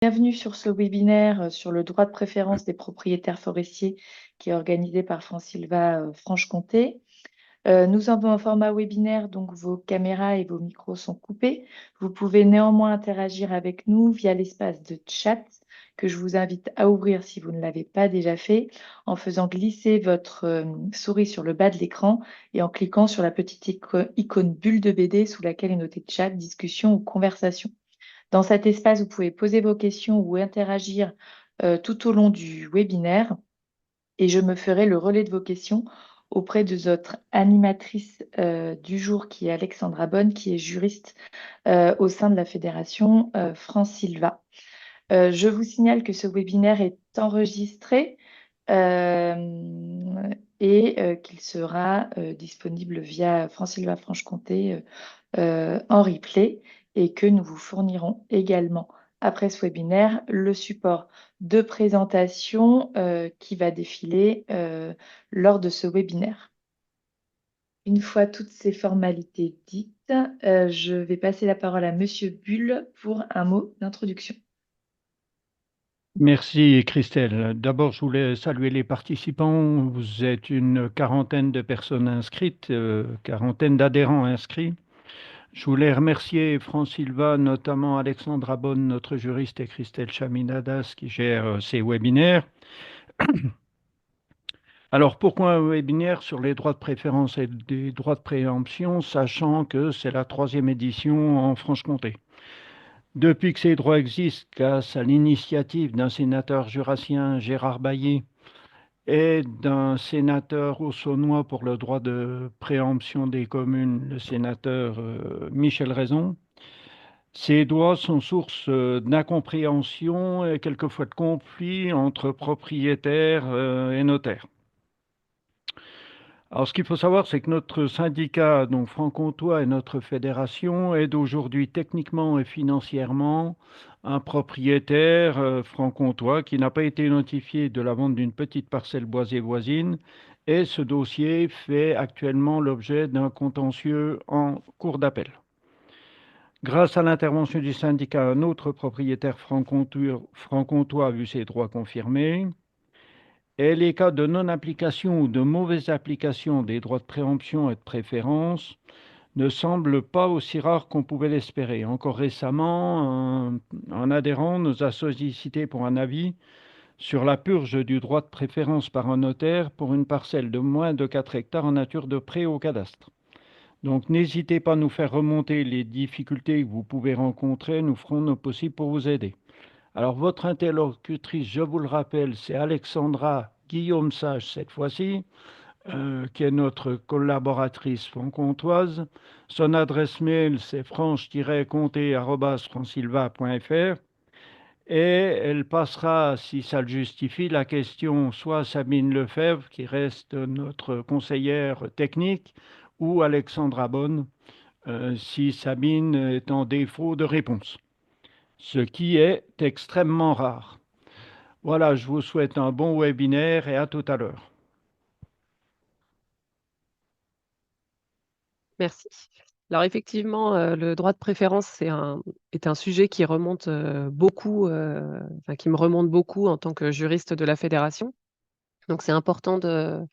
Bienvenue sur ce webinaire sur le droit de préférence des propriétaires forestiers qui est organisé par France-Sylva Franche-Comté. Nous avons un format webinaire, donc vos caméras et vos micros sont coupés. Vous pouvez néanmoins interagir avec nous via l'espace de chat que je vous invite à ouvrir si vous ne l'avez pas déjà fait, en faisant glisser votre souris sur le bas de l'écran et en cliquant sur la petite icône bulle de BD sous laquelle est noté chat, discussion ou conversation. Dans cet espace, vous pouvez poser vos questions ou interagir tout au long du webinaire et je me ferai le relais de vos questions auprès de notre animatrice du jour qui est Alexandra Bonne, qui est juriste au sein de la fédération France-Sylva. Je vous signale que ce webinaire est enregistré et qu'il sera disponible via France-Sylva Franche-Comté en replay et que nous vous fournirons également après ce webinaire le support de présentation qui va défiler lors de ce webinaire. Une fois toutes ces formalités dites, je vais passer la parole à Monsieur Bull pour un mot d'introduction. Merci Christelle. D'abord, je voulais saluer les participants. Vous êtes une quarantaine de personnes inscrites, quarantaine d'adhérents inscrits. Je voulais remercier France-Sylva, notamment Alexandra Bonne, notre juriste, et Christelle Chaminadas qui gèrent ces webinaires. Alors, pourquoi un webinaire sur les droits de préférence et des droits de préemption, sachant que c'est la 3e édition en Franche-Comté? Depuis que ces droits existent, grâce à l'initiative d'un sénateur jurassien, Gérard Bailly, et d'un sénateur auxonnois pour le droit de préemption des communes, le sénateur Michel Raison, ces droits sont source d'incompréhension et quelquefois de conflits entre propriétaires et notaires. Alors, ce qu'il faut savoir, c'est que notre syndicat, donc franc-comtois, et notre fédération aident aujourd'hui techniquement et financièrement un propriétaire franc-comtois qui n'a pas été notifié de la vente d'une petite parcelle boisée voisine. Et ce dossier fait actuellement l'objet d'un contentieux en cour d'appel. Grâce à l'intervention du syndicat, un autre propriétaire franc-comtois a vu ses droits confirmés. Et les cas de non-application ou de mauvaise application des droits de préemption et de préférence ne semblent pas aussi rares qu'on pouvait l'espérer. Encore récemment, un adhérent nous a sollicité pour un avis sur la purge du droit de préférence par un notaire pour une parcelle de moins de 4 hectares en nature de pré au cadastre. Donc n'hésitez pas à nous faire remonter les difficultés que vous pouvez rencontrer, nous ferons nos possibles pour vous aider. Alors, votre interlocutrice, je vous le rappelle, c'est Alexandra Guillaume-Sage cette fois-ci, qui est notre collaboratrice franc-comtoise. Son adresse mail, c'est franche-comté@francsilva.fr. Et elle passera, si ça le justifie, la question soit à Sabine Lefebvre, qui reste notre conseillère technique, ou Alexandra Bonne, si Sabine est en défaut de réponse, ce qui est extrêmement rare. Voilà, je vous souhaite un bon webinaire et à tout à l'heure. Merci. Alors effectivement, le droit de préférence est un sujet qui remonte beaucoup, enfin, qui me remonte beaucoup en tant que juriste de la fédération. Donc c'est important de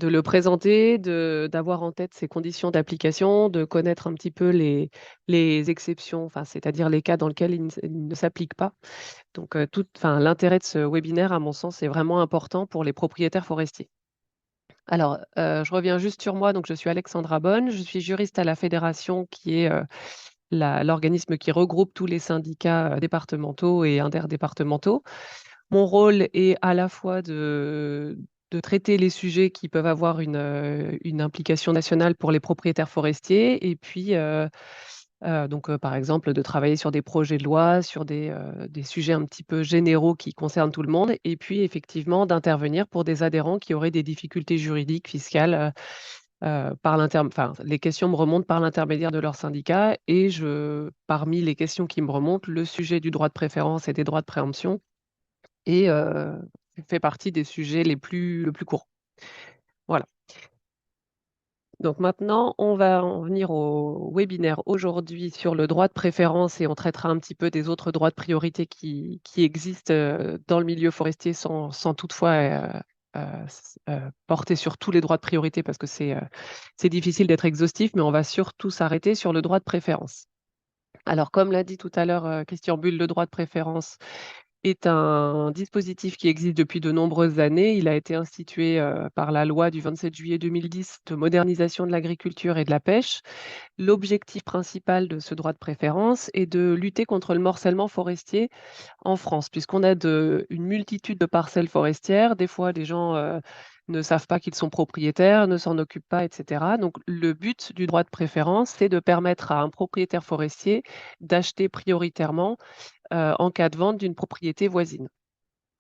le présenter, d'avoir en tête ses conditions d'application, de connaître un petit peu les exceptions, enfin, c'est-à-dire les cas dans lesquels il ne s'applique pas. Donc enfin, l'intérêt de ce webinaire, à mon sens, est vraiment important pour les propriétaires forestiers. Alors, je reviens juste sur moi. Donc, je suis Alexandra Bonne. Je suis juriste à la fédération qui est l'organisme qui regroupe tous les syndicats départementaux et interdépartementaux. Mon rôle est à la fois de traiter les sujets qui peuvent avoir une implication nationale pour les propriétaires forestiers et puis donc, par exemple, de travailler sur des projets de loi, sur des sujets un petit peu généraux qui concernent tout le monde et puis effectivement d'intervenir pour des adhérents qui auraient des difficultés juridiques, fiscales, enfin, les questions me remontent par l'intermédiaire de leur syndicat et parmi les questions qui me remontent, le sujet du droit de préférence et des droits de préemption et fait partie des sujets le plus courants. Voilà. Donc maintenant, on va en venir au webinaire aujourd'hui sur le droit de préférence et on traitera un petit peu des autres droits de priorité qui existent dans le milieu forestier sans toutefois porter sur tous les droits de priorité parce que c'est difficile d'être exhaustif, mais on va surtout s'arrêter sur le droit de préférence. Alors, comme l'a dit tout à l'heure Christian Bull, le droit de préférence est un dispositif qui existe depuis de nombreuses années. Il a été institué par la loi du 27 juillet 2010 de modernisation de l'agriculture et de la pêche. L'objectif principal de ce droit de préférence est de lutter contre le morcellement forestier en France, puisqu'on a une multitude de parcelles forestières. Des fois, les gens ne savent pas qu'ils sont propriétaires, ne s'en occupent pas, etc. Donc, le but du droit de préférence, c'est de permettre à un propriétaire forestier d'acheter prioritairement en cas de vente d'une propriété voisine,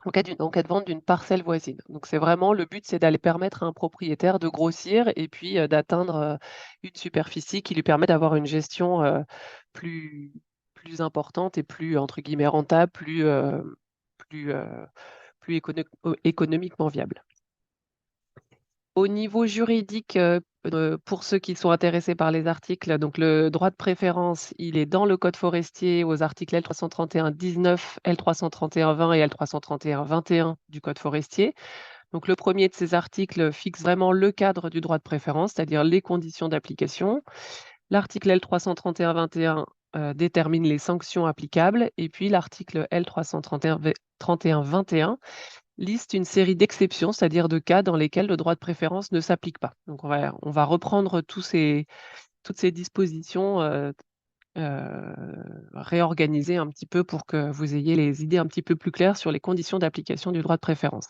en cas de vente d'une parcelle voisine. Donc c'est vraiment le but, c'est d'aller permettre à un propriétaire de grossir et puis d'atteindre une superficie qui lui permet d'avoir une gestion plus, plus importante et plus, entre guillemets, rentable, plus, euh, plus économiquement viable. Au niveau juridique, pour ceux qui sont intéressés par les articles, donc le droit de préférence, il est dans le code forestier aux articles L331-19, L331-20 et L331-21 du code forestier. Donc le premier de ces articles fixe vraiment le cadre du droit de préférence, c'est-à-dire les conditions d'application. L'article L331-21 détermine les sanctions applicables et puis l'article L331-21 liste une série d'exceptions, c'est-à-dire de cas dans lesquels le droit de préférence ne s'applique pas. Donc, on va reprendre toutes ces dispositions réorganisées un petit peu pour que vous ayez les idées un petit peu plus claires sur les conditions d'application du droit de préférence.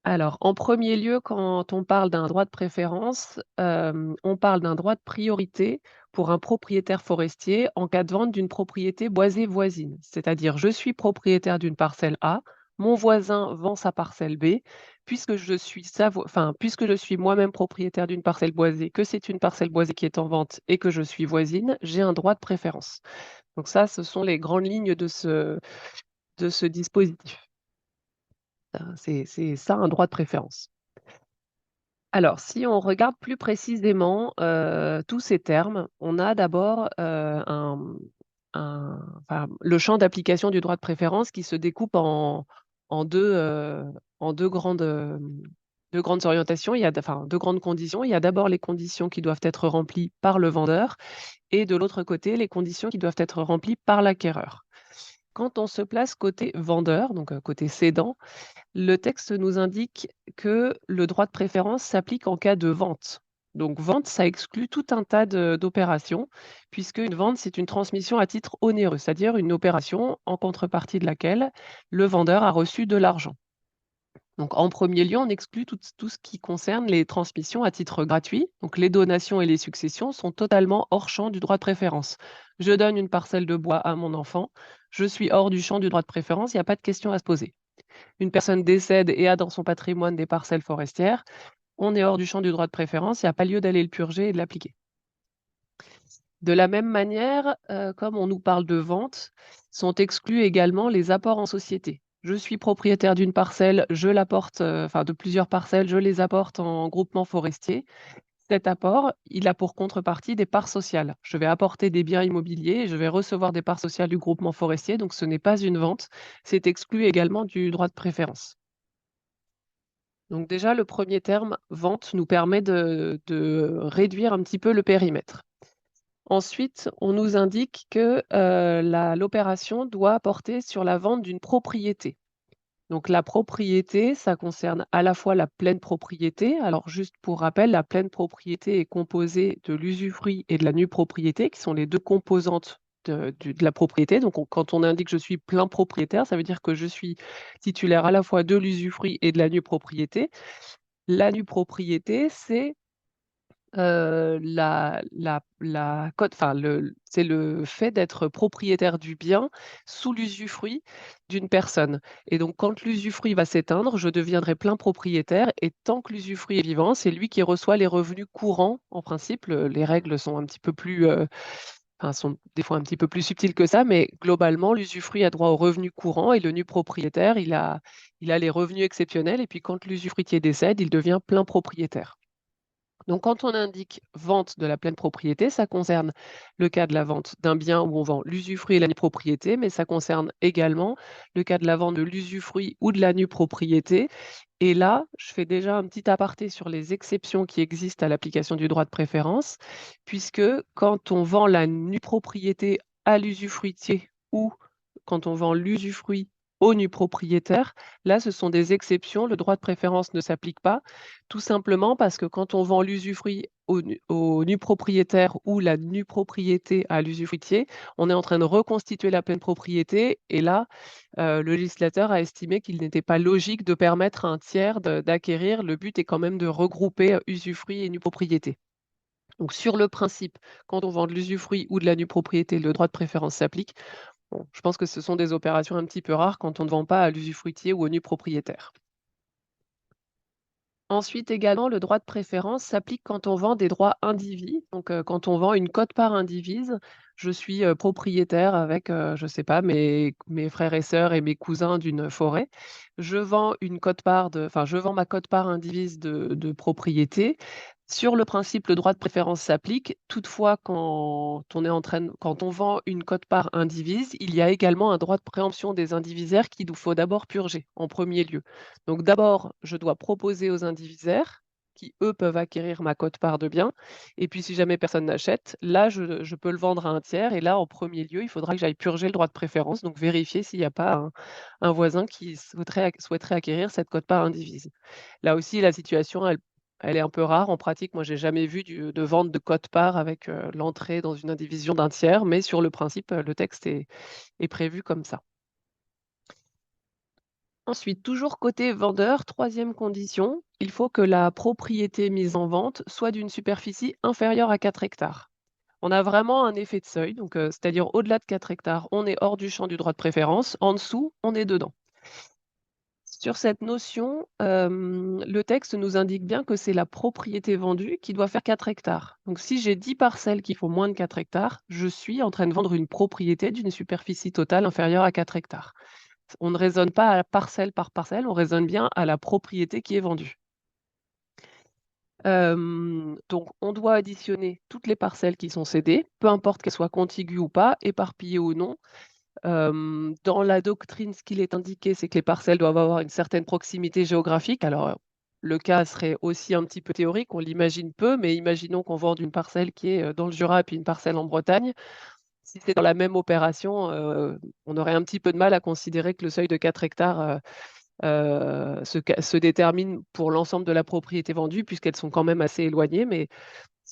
Alors, en premier lieu, quand on parle d'un droit de préférence, on parle d'un droit de priorité pour un propriétaire forestier en cas de vente d'une propriété boisée voisine. C'est-à-dire, je suis propriétaire d'une parcelle A, mon voisin vend sa parcelle B, puisque je suis, puisque je suis moi-même propriétaire d'une parcelle boisée, que c'est une parcelle boisée qui est en vente et que je suis voisine, j'ai un droit de préférence. Donc ça, ce sont les grandes lignes de ce dispositif. C'est ça un droit de préférence. Alors, si on regarde plus précisément tous ces termes, on a d'abord le champ d'application du droit de préférence qui se découpe en deux grandes orientations, deux grandes conditions. Il y a d'abord les conditions qui doivent être remplies par le vendeur et de l'autre côté, les conditions qui doivent être remplies par l'acquéreur. Quand on se place côté vendeur, donc côté cédant, le texte nous indique que le droit de préférence s'applique en cas de vente. Donc vente, ça exclut tout un tas d'opérations, puisque une vente, c'est une transmission à titre onéreux, c'est-à-dire une opération en contrepartie de laquelle le vendeur a reçu de l'argent. Donc en premier lieu, on exclut tout ce qui concerne les transmissions à titre gratuit. Donc les donations et les successions sont totalement hors champ du droit de préférence. Je donne une parcelle de bois à mon enfant, je suis hors du champ du droit de préférence, il n'y a pas de question à se poser. Une personne décède et a dans son patrimoine des parcelles forestières, on est hors du champ du droit de préférence, il n'y a pas lieu d'aller le purger et de l'appliquer. De la même manière, comme on nous parle de vente, sont exclus également les apports en société. Je suis propriétaire d'une parcelle, je l'apporte, de plusieurs parcelles, je les apporte en groupement forestier. Cet apport, il a pour contrepartie des parts sociales. Je vais apporter des biens immobiliers et je vais recevoir des parts sociales du groupement forestier, donc ce n'est pas une vente, c'est exclu également du droit de préférence. Donc déjà, le premier terme, vente, nous permet de réduire un petit peu le périmètre. Ensuite, on nous indique que l'opération doit porter sur la vente d'une propriété. Donc la propriété, ça concerne à la fois la pleine propriété. Alors juste pour rappel, la pleine propriété est composée de l'usufruit et de la nue propriété, qui sont les deux composantes de la propriété. Donc quand on indique que je suis plein propriétaire, ça veut dire que je suis titulaire à la fois de l'usufruit et de la nue propriété. La nue propriété, c'est c'est le fait d'être propriétaire du bien sous l'usufruit d'une personne. Et donc, quand l'usufruit va s'éteindre, je deviendrai plein propriétaire. Et tant que l'usufruit est vivant, c'est lui qui reçoit les revenus courants. En principe, les règles sont un petit peu plus sont des fois un petit peu plus subtils que ça, mais globalement, l'usufruit a droit aux revenus courants et le nu propriétaire, il a les revenus exceptionnels et puis quand l'usufruitier décède, il devient plein propriétaire. Donc quand on indique vente de la pleine propriété, ça concerne le cas de la vente d'un bien où on vend l'usufruit et la nue propriété, mais ça concerne également le cas de la vente de l'usufruit ou de la nue propriété. Et là, je fais déjà un petit aparté sur les exceptions qui existent à l'application du droit de préférence, puisque quand on vend la nue propriété à l'usufruitier ou quand on vend l'usufruit au nu propriétaire, là, ce sont des exceptions. Le droit de préférence ne s'applique pas, tout simplement parce que quand on vend l'usufruit au nu propriétaire ou la nue propriété à l'usufruitier, on est en train de reconstituer la pleine propriété. Et là, le législateur a estimé qu'il n'était pas logique de permettre à un tiers d'acquérir. Le but est quand même de regrouper usufruit et nue propriété. Donc sur le principe, quand on vend de l'usufruit ou de la nue propriété, le droit de préférence s'applique. Bon, je pense que ce sont des opérations un petit peu rares quand on ne vend pas à l'usufruitier ou au nu propriétaire. Ensuite également, le droit de préférence s'applique quand on vend des droits indivis. Donc, quand on vend une quote-part indivise, je suis, propriétaire avec, je ne sais pas, mes frères et sœurs et mes cousins d'une forêt. Je vends je vends ma quote-part indivise de propriété. Sur le principe, le droit de préférence s'applique. Toutefois, quand on vend une quote-part indivise, il y a également un droit de préemption des indivisaires qu'il nous faut d'abord purger en premier lieu. Donc d'abord, je dois proposer aux indivisaires qui, eux, peuvent acquérir ma quote-part de bien. Et puis si jamais personne n'achète, là, je peux le vendre à un tiers. Et là, en premier lieu, il faudra que j'aille purger le droit de préférence, donc vérifier s'il n'y a pas un voisin qui souhaiterait acquérir cette quote-part indivise. Là aussi, la situation, elle est un peu rare. En pratique, moi, j'ai jamais vu de vente de quote-part avec l'entrée dans une indivision d'un tiers, mais sur le principe, le texte est prévu comme ça. Ensuite, toujours côté vendeur, troisième condition, il faut que la propriété mise en vente soit d'une superficie inférieure à 4 hectares. On a vraiment un effet de seuil, donc c'est-à-dire au-delà de 4 hectares, on est hors du champ du droit de préférence, en dessous, on est dedans. Sur cette notion, le texte nous indique bien que c'est la propriété vendue qui doit faire 4 hectares. Donc si j'ai 10 parcelles qui font moins de 4 hectares, je suis en train de vendre une propriété d'une superficie totale inférieure à 4 hectares. On ne raisonne pas à parcelle par parcelle, on raisonne bien à la propriété qui est vendue. Donc on doit additionner toutes les parcelles qui sont cédées, peu importe qu'elles soient contiguës ou pas, éparpillées ou non. Dans la doctrine, ce qu'il est indiqué, c'est que les parcelles doivent avoir une certaine proximité géographique. Alors, le cas serait aussi un petit peu théorique, on l'imagine peu, mais imaginons qu'on vende une parcelle qui est, dans le Jura et puis une parcelle en Bretagne. Si c'est dans la même opération, on aurait un petit peu de mal à considérer que le seuil de 4 hectares, se détermine pour l'ensemble de la propriété vendue puisqu'elles sont quand même assez éloignées. Mais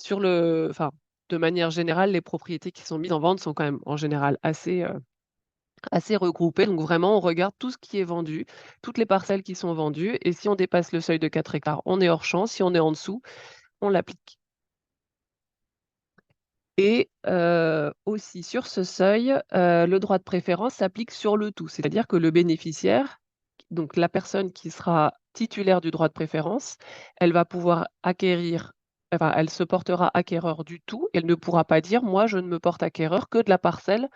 de manière générale, les propriétés qui sont mises en vente sont quand même en général assez regroupées. Donc vraiment, on regarde tout ce qui est vendu, toutes les parcelles qui sont vendues et si on dépasse le seuil de 4 hectares, on est hors champ. Si on est en dessous, on l'applique. Et aussi sur ce seuil, le droit de préférence s'applique sur le tout. C'est-à-dire que le bénéficiaire, donc la personne qui sera titulaire du droit de préférence, elle va pouvoir elle se portera acquéreur du tout. Elle ne pourra pas dire: «Moi, je ne me porte acquéreur que de la parcelle,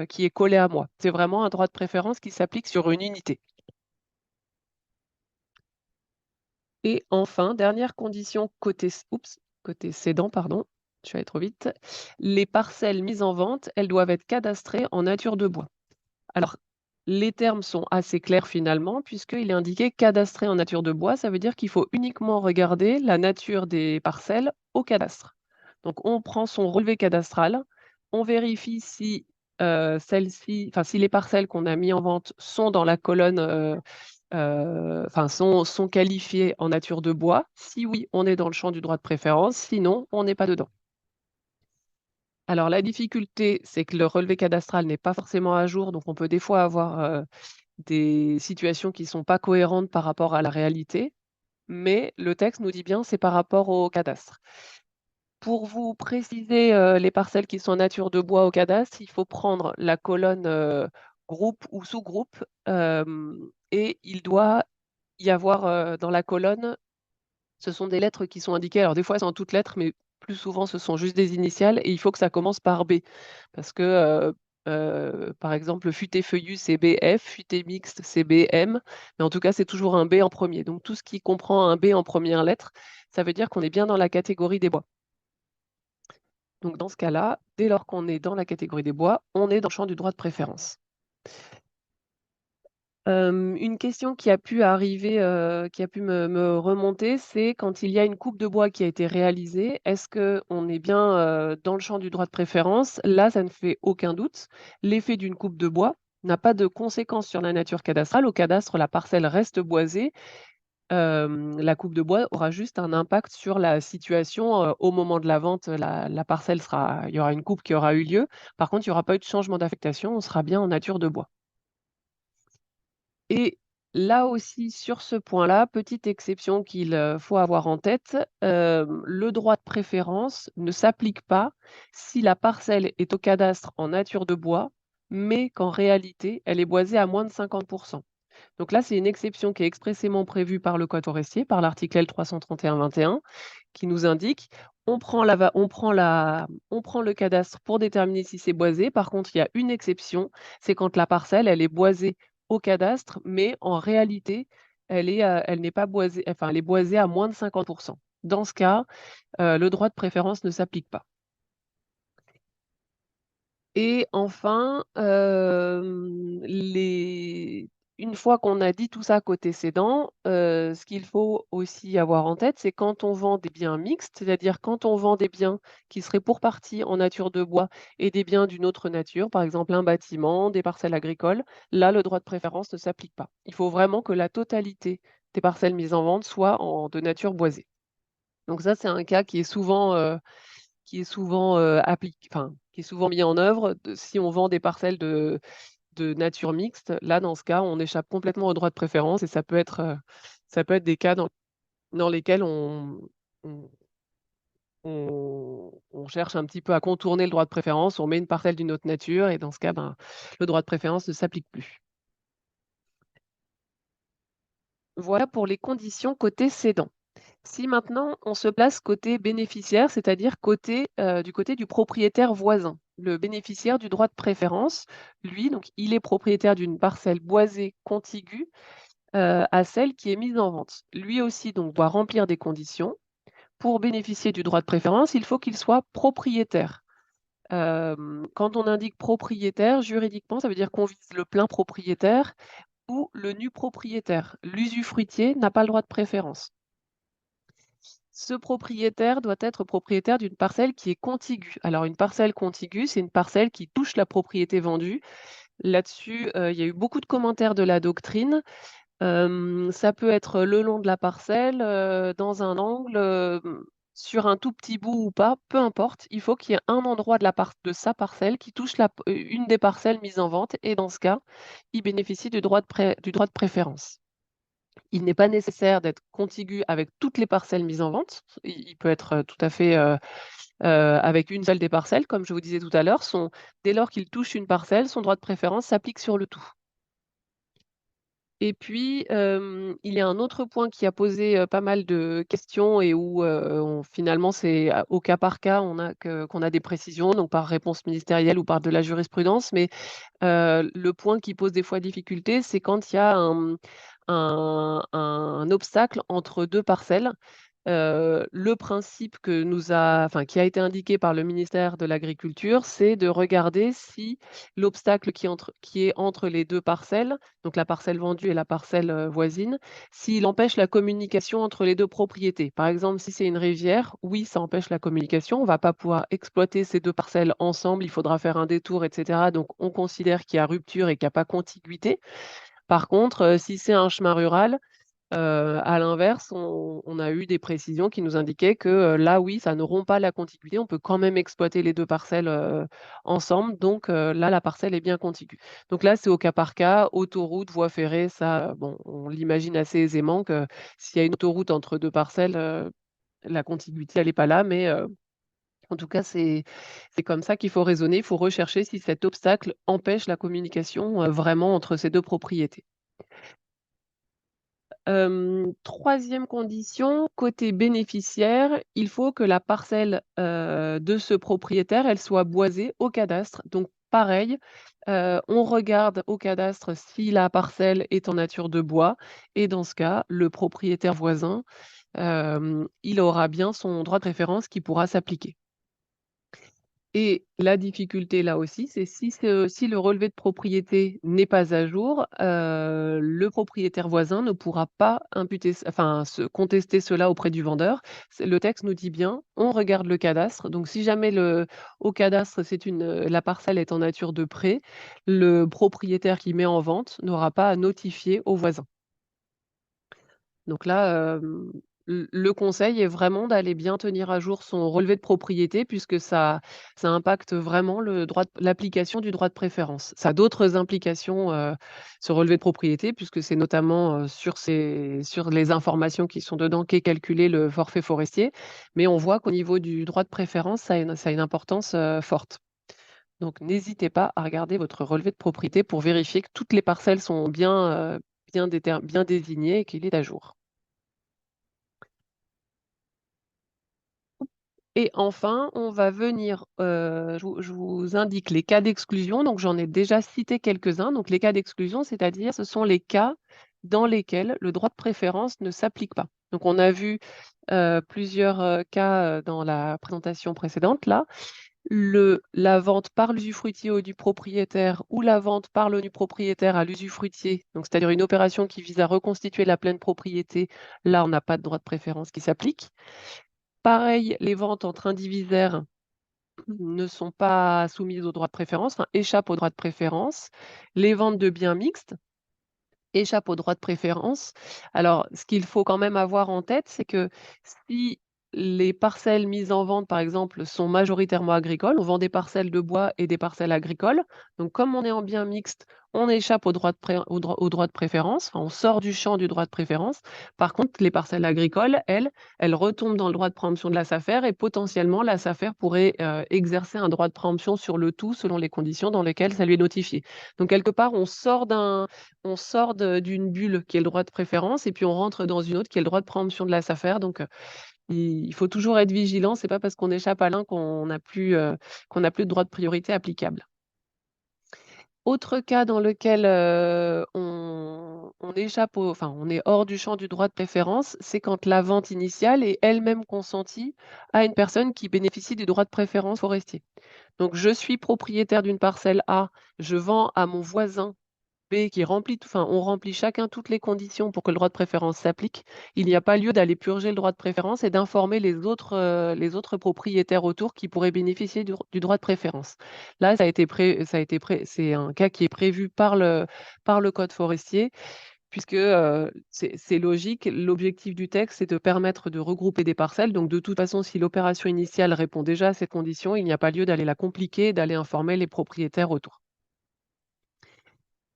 qui est collée à moi». C'est vraiment un droit de préférence qui s'applique sur une unité. Et enfin, dernière condition côté cédant, pardon, je suis allée trop vite. Les parcelles mises en vente, elles doivent être cadastrées en nature de bois. Alors, les termes sont assez clairs finalement, puisqu'il est indiqué cadastrer en nature de bois, ça veut dire qu'il faut uniquement regarder la nature des parcelles au cadastre. Donc, on prend son relevé cadastral, on vérifie si si les parcelles qu'on a mis en vente sont dans la colonne, sont qualifiées en nature de bois. Si oui, on est dans le champ du droit de préférence, sinon, on n'est pas dedans. Alors la difficulté, c'est que le relevé cadastral n'est pas forcément à jour, donc on peut des fois avoir, des situations qui ne sont pas cohérentes par rapport à la réalité, mais le texte nous dit bien c'est par rapport au cadastre. Pour vous préciser, les parcelles qui sont en nature de bois au cadastre, il faut prendre la colonne, groupe ou sous-groupe, et il doit y avoir, dans la colonne, ce sont des lettres qui sont indiquées. Alors des fois, elles sont en toutes lettres, mais plus souvent, ce sont juste des initiales et il faut que ça commence par B. Parce que, par exemple, futé-feuillu, c'est BF, futé-mixte, c'est BM, mais en tout cas, c'est toujours un B en premier. Donc tout ce qui comprend un B en première lettre, ça veut dire qu'on est bien dans la catégorie des bois. Donc dans ce cas-là, dès lors qu'on est dans la catégorie des bois, on est dans le champ du droit de préférence. Une question qui a pu arriver, qui a pu me remonter, c'est quand il y a une coupe de bois qui a été réalisée, est-ce qu'on est bien, dans le champ du droit de préférence? Là, ça ne fait aucun doute. L'effet d'une coupe de bois n'a pas de conséquence sur la nature cadastrale. Au cadastre, la parcelle reste boisée. La coupe de bois aura juste un impact sur la situation, au moment de la vente, la parcelle sera il y aura une coupe qui aura eu lieu. Par contre, il n'y aura pas eu de changement d'affectation, on sera bien en nature de bois. Et là aussi, sur ce point-là, petite exception qu'il, faut avoir en tête, le droit de préférence ne s'applique pas si la parcelle est au cadastre en nature de bois, mais qu'en réalité, elle est boisée à moins de 50. Donc là, c'est une exception qui est expressément prévue par le code forestier, par l'article L 331-21, qui nous indique: on prend le cadastre pour déterminer si c'est boisé. Par contre, il y a une exception, c'est quand la parcelle, elle est boisée au cadastre, mais en réalité, elle n'est pas boisée, enfin, elle est boisée à moins de 50. Dans ce cas, le droit de préférence ne s'applique pas. Et enfin, une fois qu'on a dit tout ça côté cédant, ce qu'il faut aussi avoir en tête, c'est quand on vend des biens mixtes, c'est-à-dire quand on vend des biens qui seraient pour partie en nature de bois et des biens d'une autre nature, par exemple un bâtiment, des parcelles agricoles, là, le droit de préférence ne s'applique pas. Il faut vraiment que la totalité des parcelles mises en vente soient de nature boisée. Donc ça, c'est un cas qui est souvent mis en œuvre si on vend des parcelles de nature mixte. Là, dans ce cas, on échappe complètement au droit de préférence et ça peut être des cas dans lesquels on on cherche un petit peu à contourner le droit de préférence, on met une parcelle d'une autre nature et dans ce cas, ben, le droit de préférence ne s'applique plus. Voilà pour les conditions côté cédant. Si maintenant on se place côté bénéficiaire, c'est-à-dire du côté du propriétaire voisin. Le bénéficiaire du droit de préférence, lui, donc il est propriétaire d'une parcelle boisée contiguë, à celle qui est mise en vente. Lui aussi donc doit remplir des conditions. Pour bénéficier du droit de préférence, il faut qu'il soit propriétaire. Quand on indique propriétaire, juridiquement, ça veut dire qu'on vise le plein propriétaire ou le nu propriétaire. L'usufruitier n'a pas le droit de préférence. Ce propriétaire doit être propriétaire d'une parcelle qui est contiguë. Alors une parcelle contiguë, c'est une parcelle qui touche la propriété vendue. Là-dessus, il y a eu beaucoup de commentaires de la doctrine. Ça peut être le long de la parcelle, dans un angle, sur un tout petit bout ou pas, peu importe. Il faut qu'il y ait un endroit de sa parcelle qui touche une des parcelles mises en vente et dans ce cas, il bénéficie du droit de préférence. Il n'est pas nécessaire d'être contigu avec toutes les parcelles mises en vente. Il peut être, tout à fait, avec une seule des parcelles, comme je vous disais tout à l'heure. Dès lors qu'il touche une parcelle, son droit de préférence s'applique sur le tout. Et puis, il y a un autre point qui a posé, pas mal de questions et où, finalement, c'est au cas par cas, qu'on a des précisions, donc par réponse ministérielle ou par de la jurisprudence. Mais, le point qui pose des fois difficulté, c'est quand il y a un obstacle entre 2 parcelles. Le principe qui a été indiqué par le ministère de l'Agriculture, c'est de regarder si l'obstacle qui est entre les 2 parcelles, donc la parcelle vendue et la parcelle, voisine, s'il empêche la communication entre les 2 propriétés. Par exemple, si c'est une rivière, oui, ça empêche la communication. On ne va pas pouvoir exploiter ces 2 parcelles ensemble, il faudra faire un détour et cetera. Donc on considère qu'il y a rupture et qu'il n'y a pas contiguïté. Par contre, si c'est un chemin rural, à l'inverse, on a eu des précisions qui nous indiquaient que, là, oui, ça ne rompt pas la contiguïté. On peut quand même exploiter les 2 parcelles, ensemble. Donc, là, la parcelle est bien contiguë. Donc là, c'est au cas par cas. Autoroute, voie ferrée, ça, bon, on l'imagine assez aisément que s'il y a une autoroute entre 2 parcelles, la contiguïté, elle est pas là. Mais, en tout cas, c'est comme ça qu'il faut raisonner. Il faut rechercher si cet obstacle empêche la communication, vraiment entre ces 2 propriétés. Troisième condition, côté bénéficiaire, il faut que la parcelle, de ce propriétaire, elle soit boisée au cadastre. Donc pareil, on regarde au cadastre si la parcelle est en nature de bois et dans ce cas, le propriétaire voisin, il aura bien son droit de préférence qui pourra s'appliquer. Et la difficulté là aussi, c'est si le relevé de propriété n'est pas à jour, le propriétaire voisin ne pourra pas imputer se contester cela auprès du vendeur. Le texte nous dit bien, on regarde le cadastre, donc si jamais au cadastre, la parcelle est en nature de prêt, le propriétaire qui met en vente n'aura pas à notifier au voisin. Donc là, le conseil est vraiment d'aller bien tenir à jour son relevé de propriété puisque ça impacte vraiment l'application du droit de préférence. Ça a d'autres implications, ce relevé de propriété puisque c'est notamment, sur les informations qui sont dedans qu'est calculé le forfait forestier. Mais on voit qu'au niveau du droit de préférence, ça a une importance, forte. Donc n'hésitez pas à regarder votre relevé de propriété pour vérifier que toutes les parcelles sont bien désignées et qu'il est à jour. Et enfin, on va venir, je vous indique les cas d'exclusion, donc j'en ai déjà cité quelques-uns. Donc les cas d'exclusion, c'est-à-dire ce sont les cas dans lesquels le droit de préférence ne s'applique pas. Donc on a vu, plusieurs, cas, dans la présentation précédente là. La vente par l'usufruitier au du propriétaire ou la vente par le du propriétaire à l'usufruitier, donc c'est-à-dire une opération qui vise à reconstituer la pleine propriété, là on n'a pas de droit de préférence qui s'applique. Pareil, les ventes entre indivisaires ne sont pas soumises au droit de préférence, enfin échappent au droit de préférence. Les ventes de biens mixtes échappent au droit de préférence. Alors, ce qu'il faut quand même avoir en tête, c'est que si les parcelles mises en vente, par exemple, sont majoritairement agricoles, on vend des parcelles de bois et des parcelles agricoles. Donc, comme on est en bien mixte, on échappe au droit de préférence, enfin, on sort du champ du droit de préférence. Par contre, les parcelles agricoles, elles retombent dans le droit de préemption de la SAFER et potentiellement, la SAFER pourrait exercer un droit de préemption sur le tout selon les conditions dans lesquelles ça lui est notifié. Donc, quelque part, on sort d'une bulle qui est le droit de préférence et puis on rentre dans une autre qui est le droit de préemption de la SAFER. Donc, il faut toujours être vigilant. C'est pas parce qu'on échappe à l'un qu'on n'a plus de droit de priorité applicable. Autre cas dans lequel on est hors du champ du droit de préférence, c'est quand la vente initiale est elle-même consentie à une personne qui bénéficie du droit de préférence forestier. Donc, je suis propriétaire d'une parcelle A, je vends à mon voisin B qui remplit on remplit chacun toutes les conditions pour que le droit de préférence s'applique. Il n'y a pas lieu d'aller purger le droit de préférence et d'informer les autres propriétaires autour qui pourraient bénéficier du droit de préférence. Là, c'est un cas qui est prévu par le code forestier puisque, c'est logique. L'objectif du texte, c'est de permettre de regrouper des parcelles. Donc de toute façon, si l'opération initiale répond déjà à ces conditions, il n'y a pas lieu d'aller la compliquer, d'aller informer les propriétaires autour.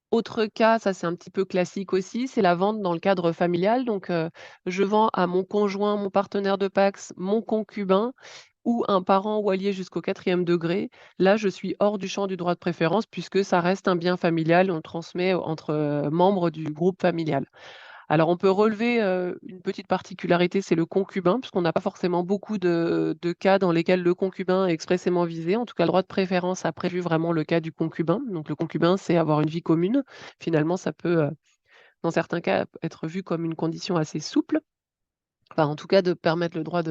Autre cas, ça c'est un petit peu classique aussi, c'est la vente dans le cadre familial. Donc, je vends à mon conjoint, mon partenaire de PACS, mon concubin ou un parent ou allié jusqu'au 4e degré. Là, je suis hors du champ du droit de préférence puisque ça reste un bien familial, on transmet entre, membres du groupe familial. Alors on peut relever, une petite particularité, c'est le concubin, puisqu'on n'a pas forcément beaucoup de cas dans lesquels le concubin est expressément visé. En tout cas, le droit de préférence a prévu vraiment le cas du concubin. Donc le concubin, c'est avoir une vie commune. Finalement, ça peut, dans certains cas, être vu comme une condition assez souple. Enfin, en tout cas, de permettre le droit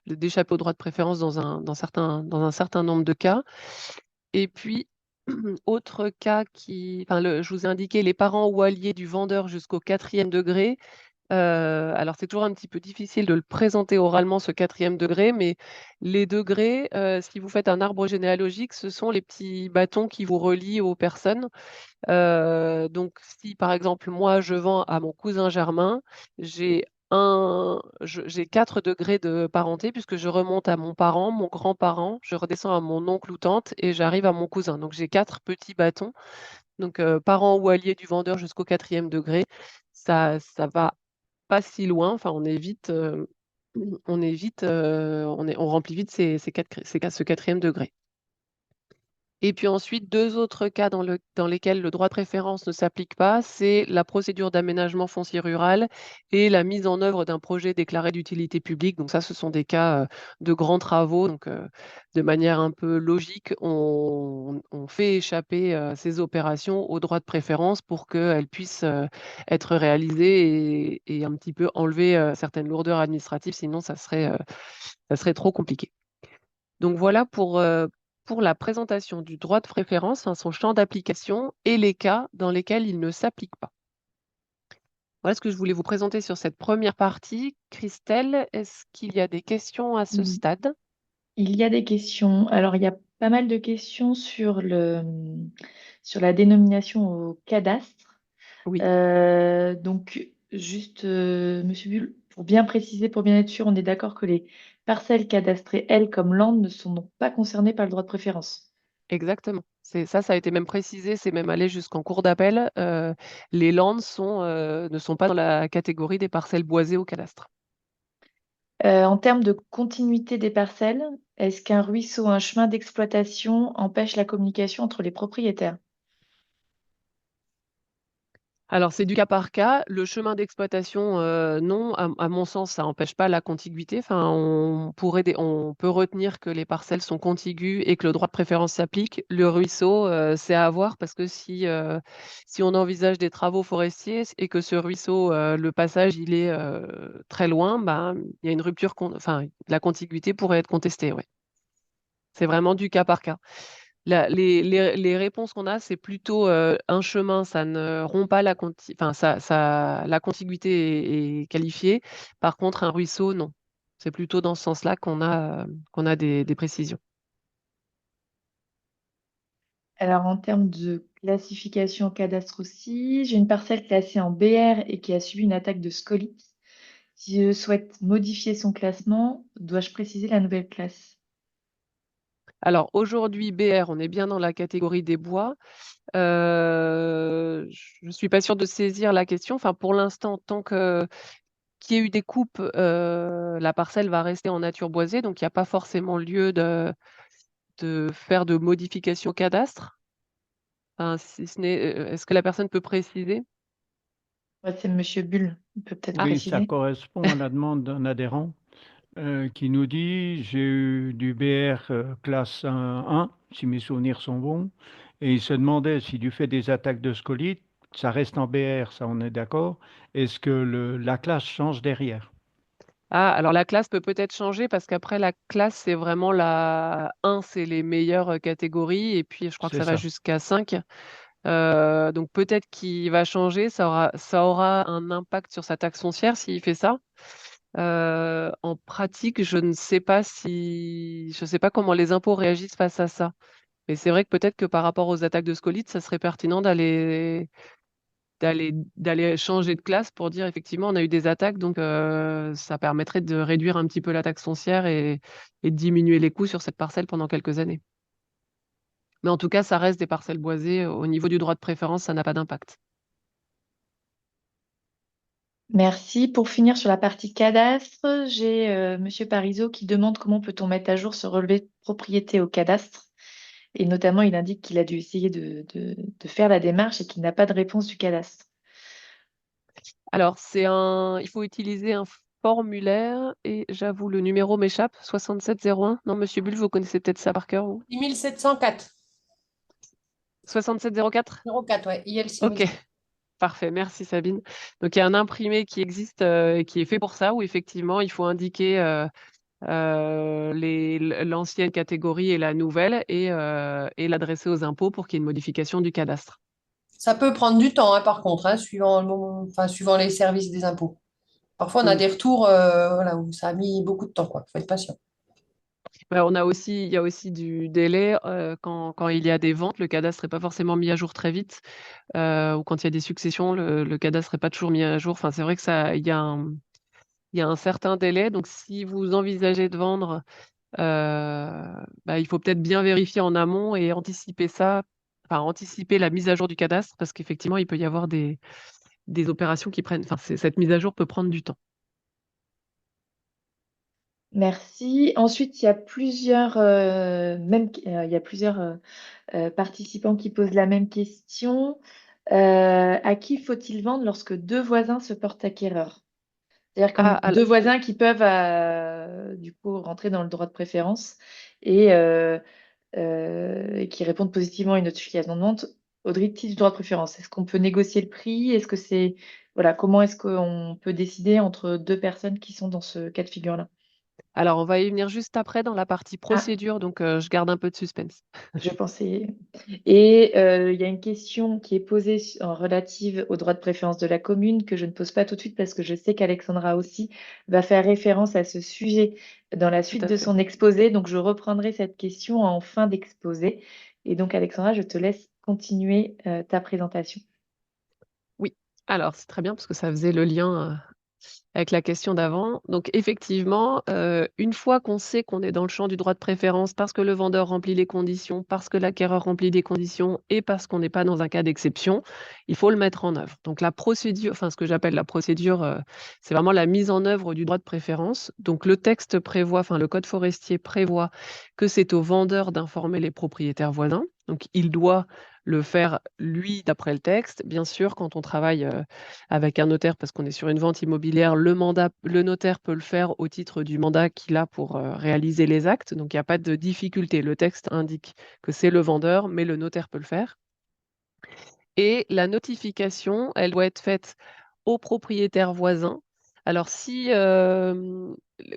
d'échapper au droit de préférence dans un certain nombre de cas. Et puis, autre cas je vous ai indiqué les parents ou alliés du vendeur jusqu'au 4e degré. Alors c'est toujours un petit peu difficile de le présenter oralement ce 4e degré, mais les degrés, si vous faites un arbre généalogique, ce sont les petits bâtons qui vous relient aux personnes. Donc si par exemple moi je vends à mon cousin germain, j'ai 4 degrés de parenté puisque je remonte à mon parent, mon grand-parent, je redescends à mon oncle ou tante et j'arrive à mon cousin. Donc j'ai 4 petits bâtons. Donc parents ou alliés du vendeur jusqu'au 4e degré, ça va pas si loin, enfin on remplit vite ce 4e degré. Et puis ensuite, 2 autres cas dans lesquels le droit de préférence ne s'applique pas, c'est la procédure d'aménagement foncier rural et la mise en œuvre d'un projet déclaré d'utilité publique. Donc ça, ce sont des cas, de grands travaux. Donc, de manière un peu logique, on fait échapper, ces opérations au droit de préférence pour qu'elles puissent, être réalisées et un petit peu enlever, certaines lourdeurs administratives, sinon ça serait trop compliqué. Donc voilà pour la présentation du droit de préférence, hein, son champ d'application et les cas dans lesquels il ne s'applique pas. Voilà ce que je voulais vous présenter sur cette première partie. Christelle, est-ce qu'il y a des questions à ce Oui. stade? Il y a des questions. Alors, il y a pas mal de questions sur la dénomination au cadastre. Oui, Donc, juste, Monsieur Bull, pour bien préciser, pour bien être sûr, on est d'accord que les parcelles cadastrées, elles, comme land, ne sont donc pas concernées par le droit de préférence. exactement. Ça a été même précisé, c'est même allé jusqu'en cour d'appel. Les landes ne sont pas dans la catégorie des parcelles boisées au cadastre. En termes de continuité des parcelles, est-ce qu'un ruisseau ou un chemin d'exploitation empêche la communication entre les propriétaires? Alors, c'est du cas par cas. Le chemin d'exploitation, non, à mon sens, ça n'empêche pas la contiguïté. Enfin, on peut retenir que les parcelles sont contiguës et que le droit de préférence s'applique. Le ruisseau, c'est à voir parce que si on envisage des travaux forestiers et que ce ruisseau, le passage, il est, très loin, ben, il y a une rupture enfin, la contiguïté pourrait être contestée, ouais. C'est vraiment du cas par cas. Les réponses qu'on a, c'est plutôt, un chemin, ça ne rompt pas enfin la contiguïté est qualifiée. Par contre, un ruisseau, non. C'est plutôt dans ce sens-là qu'on a des précisions. Alors, en termes de classification au cadastre aussi, j'ai une parcelle classée en BR et qui a subi une attaque de scolyte. Si je souhaite modifier son classement, dois-je préciser la nouvelle classe? Alors aujourd'hui, BR, on est bien dans la catégorie des bois. Je ne suis pas sûre de saisir la question. Enfin, pour l'instant, tant qu'il y ait eu des coupes, la parcelle va rester en nature boisée, donc il y a pas forcément lieu de faire de modifications au cadastre. Enfin, si ce n'est, est-ce que la personne peut préciser? Ouais, c'est Monsieur Bull, il peut peut-être Ah, Oui, ça préciser. correspond à la demande d'un adhérent qui nous dit, j'ai eu du BR classe 1, si mes souvenirs sont bons, et il se demandait si du fait des attaques de scolytes, ça reste en BR, ça on est d'accord, est-ce que la classe change derrière? ah, alors la classe peut peut-être changer parce qu'après la classe, c'est vraiment la 1, c'est les meilleures, catégories et puis je crois que C'est ça va ça. jusqu'à 5. Donc peut-être qu'il va changer, ça aura un impact sur sa taxe foncière s'il fait ça. En pratique, je ne sais pas comment les impôts réagissent face à ça. Mais c'est vrai que peut-être que par rapport aux attaques de scolytes, ça serait pertinent d'aller changer de classe pour dire effectivement on a eu des attaques, donc ça permettrait de réduire un petit peu la taxe foncière et de diminuer les coûts sur cette parcelle pendant quelques années. Mais en tout cas, ça reste des parcelles boisées. Au niveau du droit de préférence, ça n'a pas d'impact. Merci. Pour finir sur la partie cadastre, j'ai Monsieur Parizeau qui demande comment peut-on mettre à jour ce relevé de propriété au cadastre. Et notamment, il indique qu'il a dû essayer de faire la démarche et qu'il n'a pas de réponse du cadastre. Alors, il faut utiliser un formulaire et j'avoue, le numéro m'échappe, 6701. Non, Monsieur Bull, vous connaissez peut-être ça par cœur, vous? 6704. 6704? 04, ouais. IL Ok, 6000. parfait, merci Sabine. Donc, il y a un imprimé qui existe et qui est fait pour ça, où effectivement, il faut indiquer l'ancienne catégorie et la nouvelle et l'adresser aux impôts pour qu'il y ait une modification du cadastre. Ça peut prendre du temps, hein, par contre, hein, suivant le moment, enfin, suivant les services des impôts. Parfois, on a Oui. des retours voilà, où ça a mis beaucoup de temps, quoi. Faut être patient. Il y a aussi du délai quand il y a des ventes, le cadastre n'est pas forcément mis à jour très vite, ou quand il y a des successions, le cadastre n'est pas toujours mis à jour. Enfin, c'est vrai que il y a un certain délai. Donc, si vous envisagez de vendre, il faut peut-être bien vérifier en amont et anticiper ça, enfin anticiper la mise à jour du cadastre, parce qu'effectivement, il peut y avoir des opérations qui prennent. Enfin, cette mise à jour peut prendre du temps. Merci. Ensuite, il y a plusieurs, participants qui posent la même question. À qui faut-il vendre lorsque deux voisins se portent acquéreurs? C'est-à-dire Ah, comme deux voisins qui peuvent du coup rentrer dans le droit de préférence et, et qui répondent positivement à une notification de vente au titre du droit de préférence. Est-ce qu'on peut négocier le prix? Est-ce que c'est voilà, comment est-ce qu'on peut décider entre deux personnes qui sont dans ce cas de figure-là? alors, on va y venir juste après dans la partie Ah, procédure, donc je garde un peu de suspense. je pensais. Et il y a une question qui est posée relative au droit de préférence de la commune que je ne pose pas tout de suite parce que je sais qu'Alexandra aussi va faire référence à ce sujet dans la Tout suite à de fait. son exposé. Donc, je reprendrai cette question en fin d'exposé. Et donc, Alexandra, je te laisse continuer ta présentation. Oui, alors c'est très bien parce que ça faisait le lien avec la question d'avant. Donc effectivement, une fois qu'on sait qu'on est dans le champ du droit de préférence parce que le vendeur remplit les conditions, parce que l'acquéreur remplit des conditions et parce qu'on n'est pas dans un cas d'exception, il faut le mettre en œuvre. Donc la procédure, enfin ce que j'appelle la procédure, c'est vraiment la mise en œuvre du droit de préférence. Donc le texte prévoit, enfin le code forestier prévoit que c'est au vendeur d'informer les propriétaires voisins. Donc il doit le faire lui d'après le texte. Bien sûr, quand on travaille avec un notaire parce qu'on est sur une vente immobilière, le notaire peut le faire au titre du mandat qu'il a pour réaliser les actes. Donc il n'y a pas de difficulté. Le texte indique que c'est le vendeur, mais le notaire peut le faire. Et la notification, elle doit être faite au propriétaire voisin. Alors si,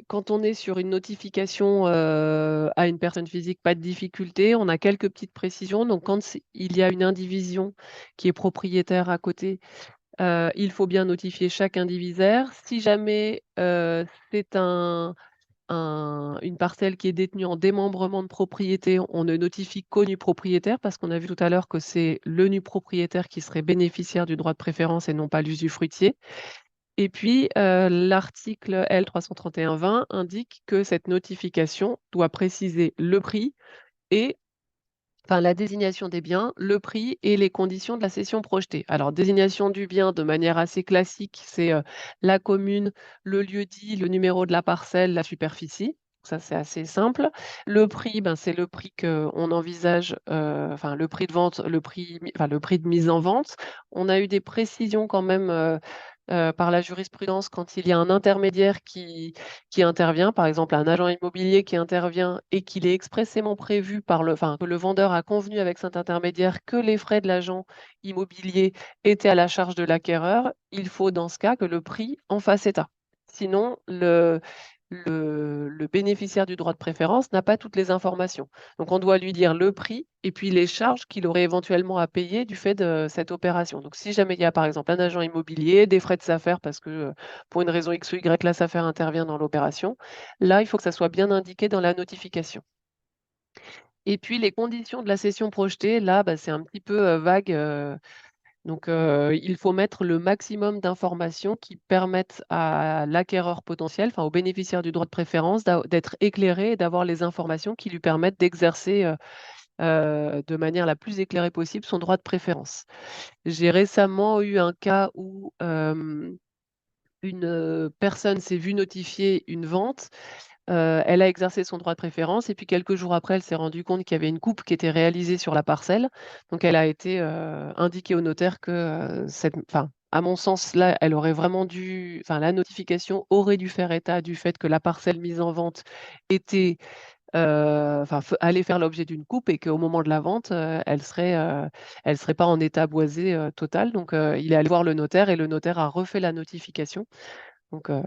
quand on est sur une notification, à une personne physique, pas de difficulté, on a quelques petites précisions. Donc quand il y a une indivision qui est propriétaire à côté, il faut bien notifier chaque indivisaire. Si jamais, c'est une parcelle qui est détenue en démembrement de propriété, on ne notifie qu'au nu propriétaire parce qu'on a vu tout à l'heure que c'est le nu propriétaire qui serait bénéficiaire du droit de préférence et non pas l'usufruitier. Et puis, l'article L 331-20 indique que cette notification doit préciser le prix et enfin, la désignation des biens, le prix et les conditions de la cession projetée. Alors, désignation du bien de manière assez classique, c'est la commune, le lieu-dit, le numéro de la parcelle, la superficie. Ça, c'est assez simple. Le prix, ben, c'est le prix qu'on envisage, enfin le prix de vente, enfin, le prix de mise en vente. On a eu des précisions quand même par la jurisprudence quand il y a un intermédiaire qui intervient, par exemple un agent immobilier qui intervient et qu'il est expressément prévu enfin, que le vendeur a convenu avec cet intermédiaire que les frais de l'agent immobilier étaient à la charge de l'acquéreur, il faut dans ce cas que le prix en fasse état. Sinon, le bénéficiaire du droit de préférence n'a pas toutes les informations. Donc, on doit lui dire le prix et puis les charges qu'il aurait éventuellement à payer du fait de cette opération. Donc, si jamais il y a par exemple un agent immobilier, des frais de SAFER parce que pour une raison X ou Y, la SAFER intervient dans l'opération, là, il faut que ça soit bien indiqué dans la notification. Et puis, les conditions de la cession projetée, là, bah, c'est un petit peu vague. Donc, il faut mettre le maximum d'informations qui permettent à l'acquéreur potentiel, enfin au bénéficiaire du droit de préférence, d'être éclairé et d'avoir les informations qui lui permettent d'exercer de manière la plus éclairée possible son droit de préférence. J'ai récemment eu un cas où une personne s'est vue notifier une vente. Elle a exercé son droit de préférence et puis quelques jours après, elle s'est rendue compte qu'il y avait une coupe qui était réalisée sur la parcelle. Donc elle a été, indiquée au notaire que, enfin, à mon sens, là, elle aurait vraiment dû enfin, la notification aurait dû faire état du fait que la parcelle mise en vente était, enfin, allait faire l'objet d'une coupe et qu'au moment de la vente, elle serait pas en état boisé, total. Donc il est allé voir le notaire et le notaire a refait la notification. Donc, heu,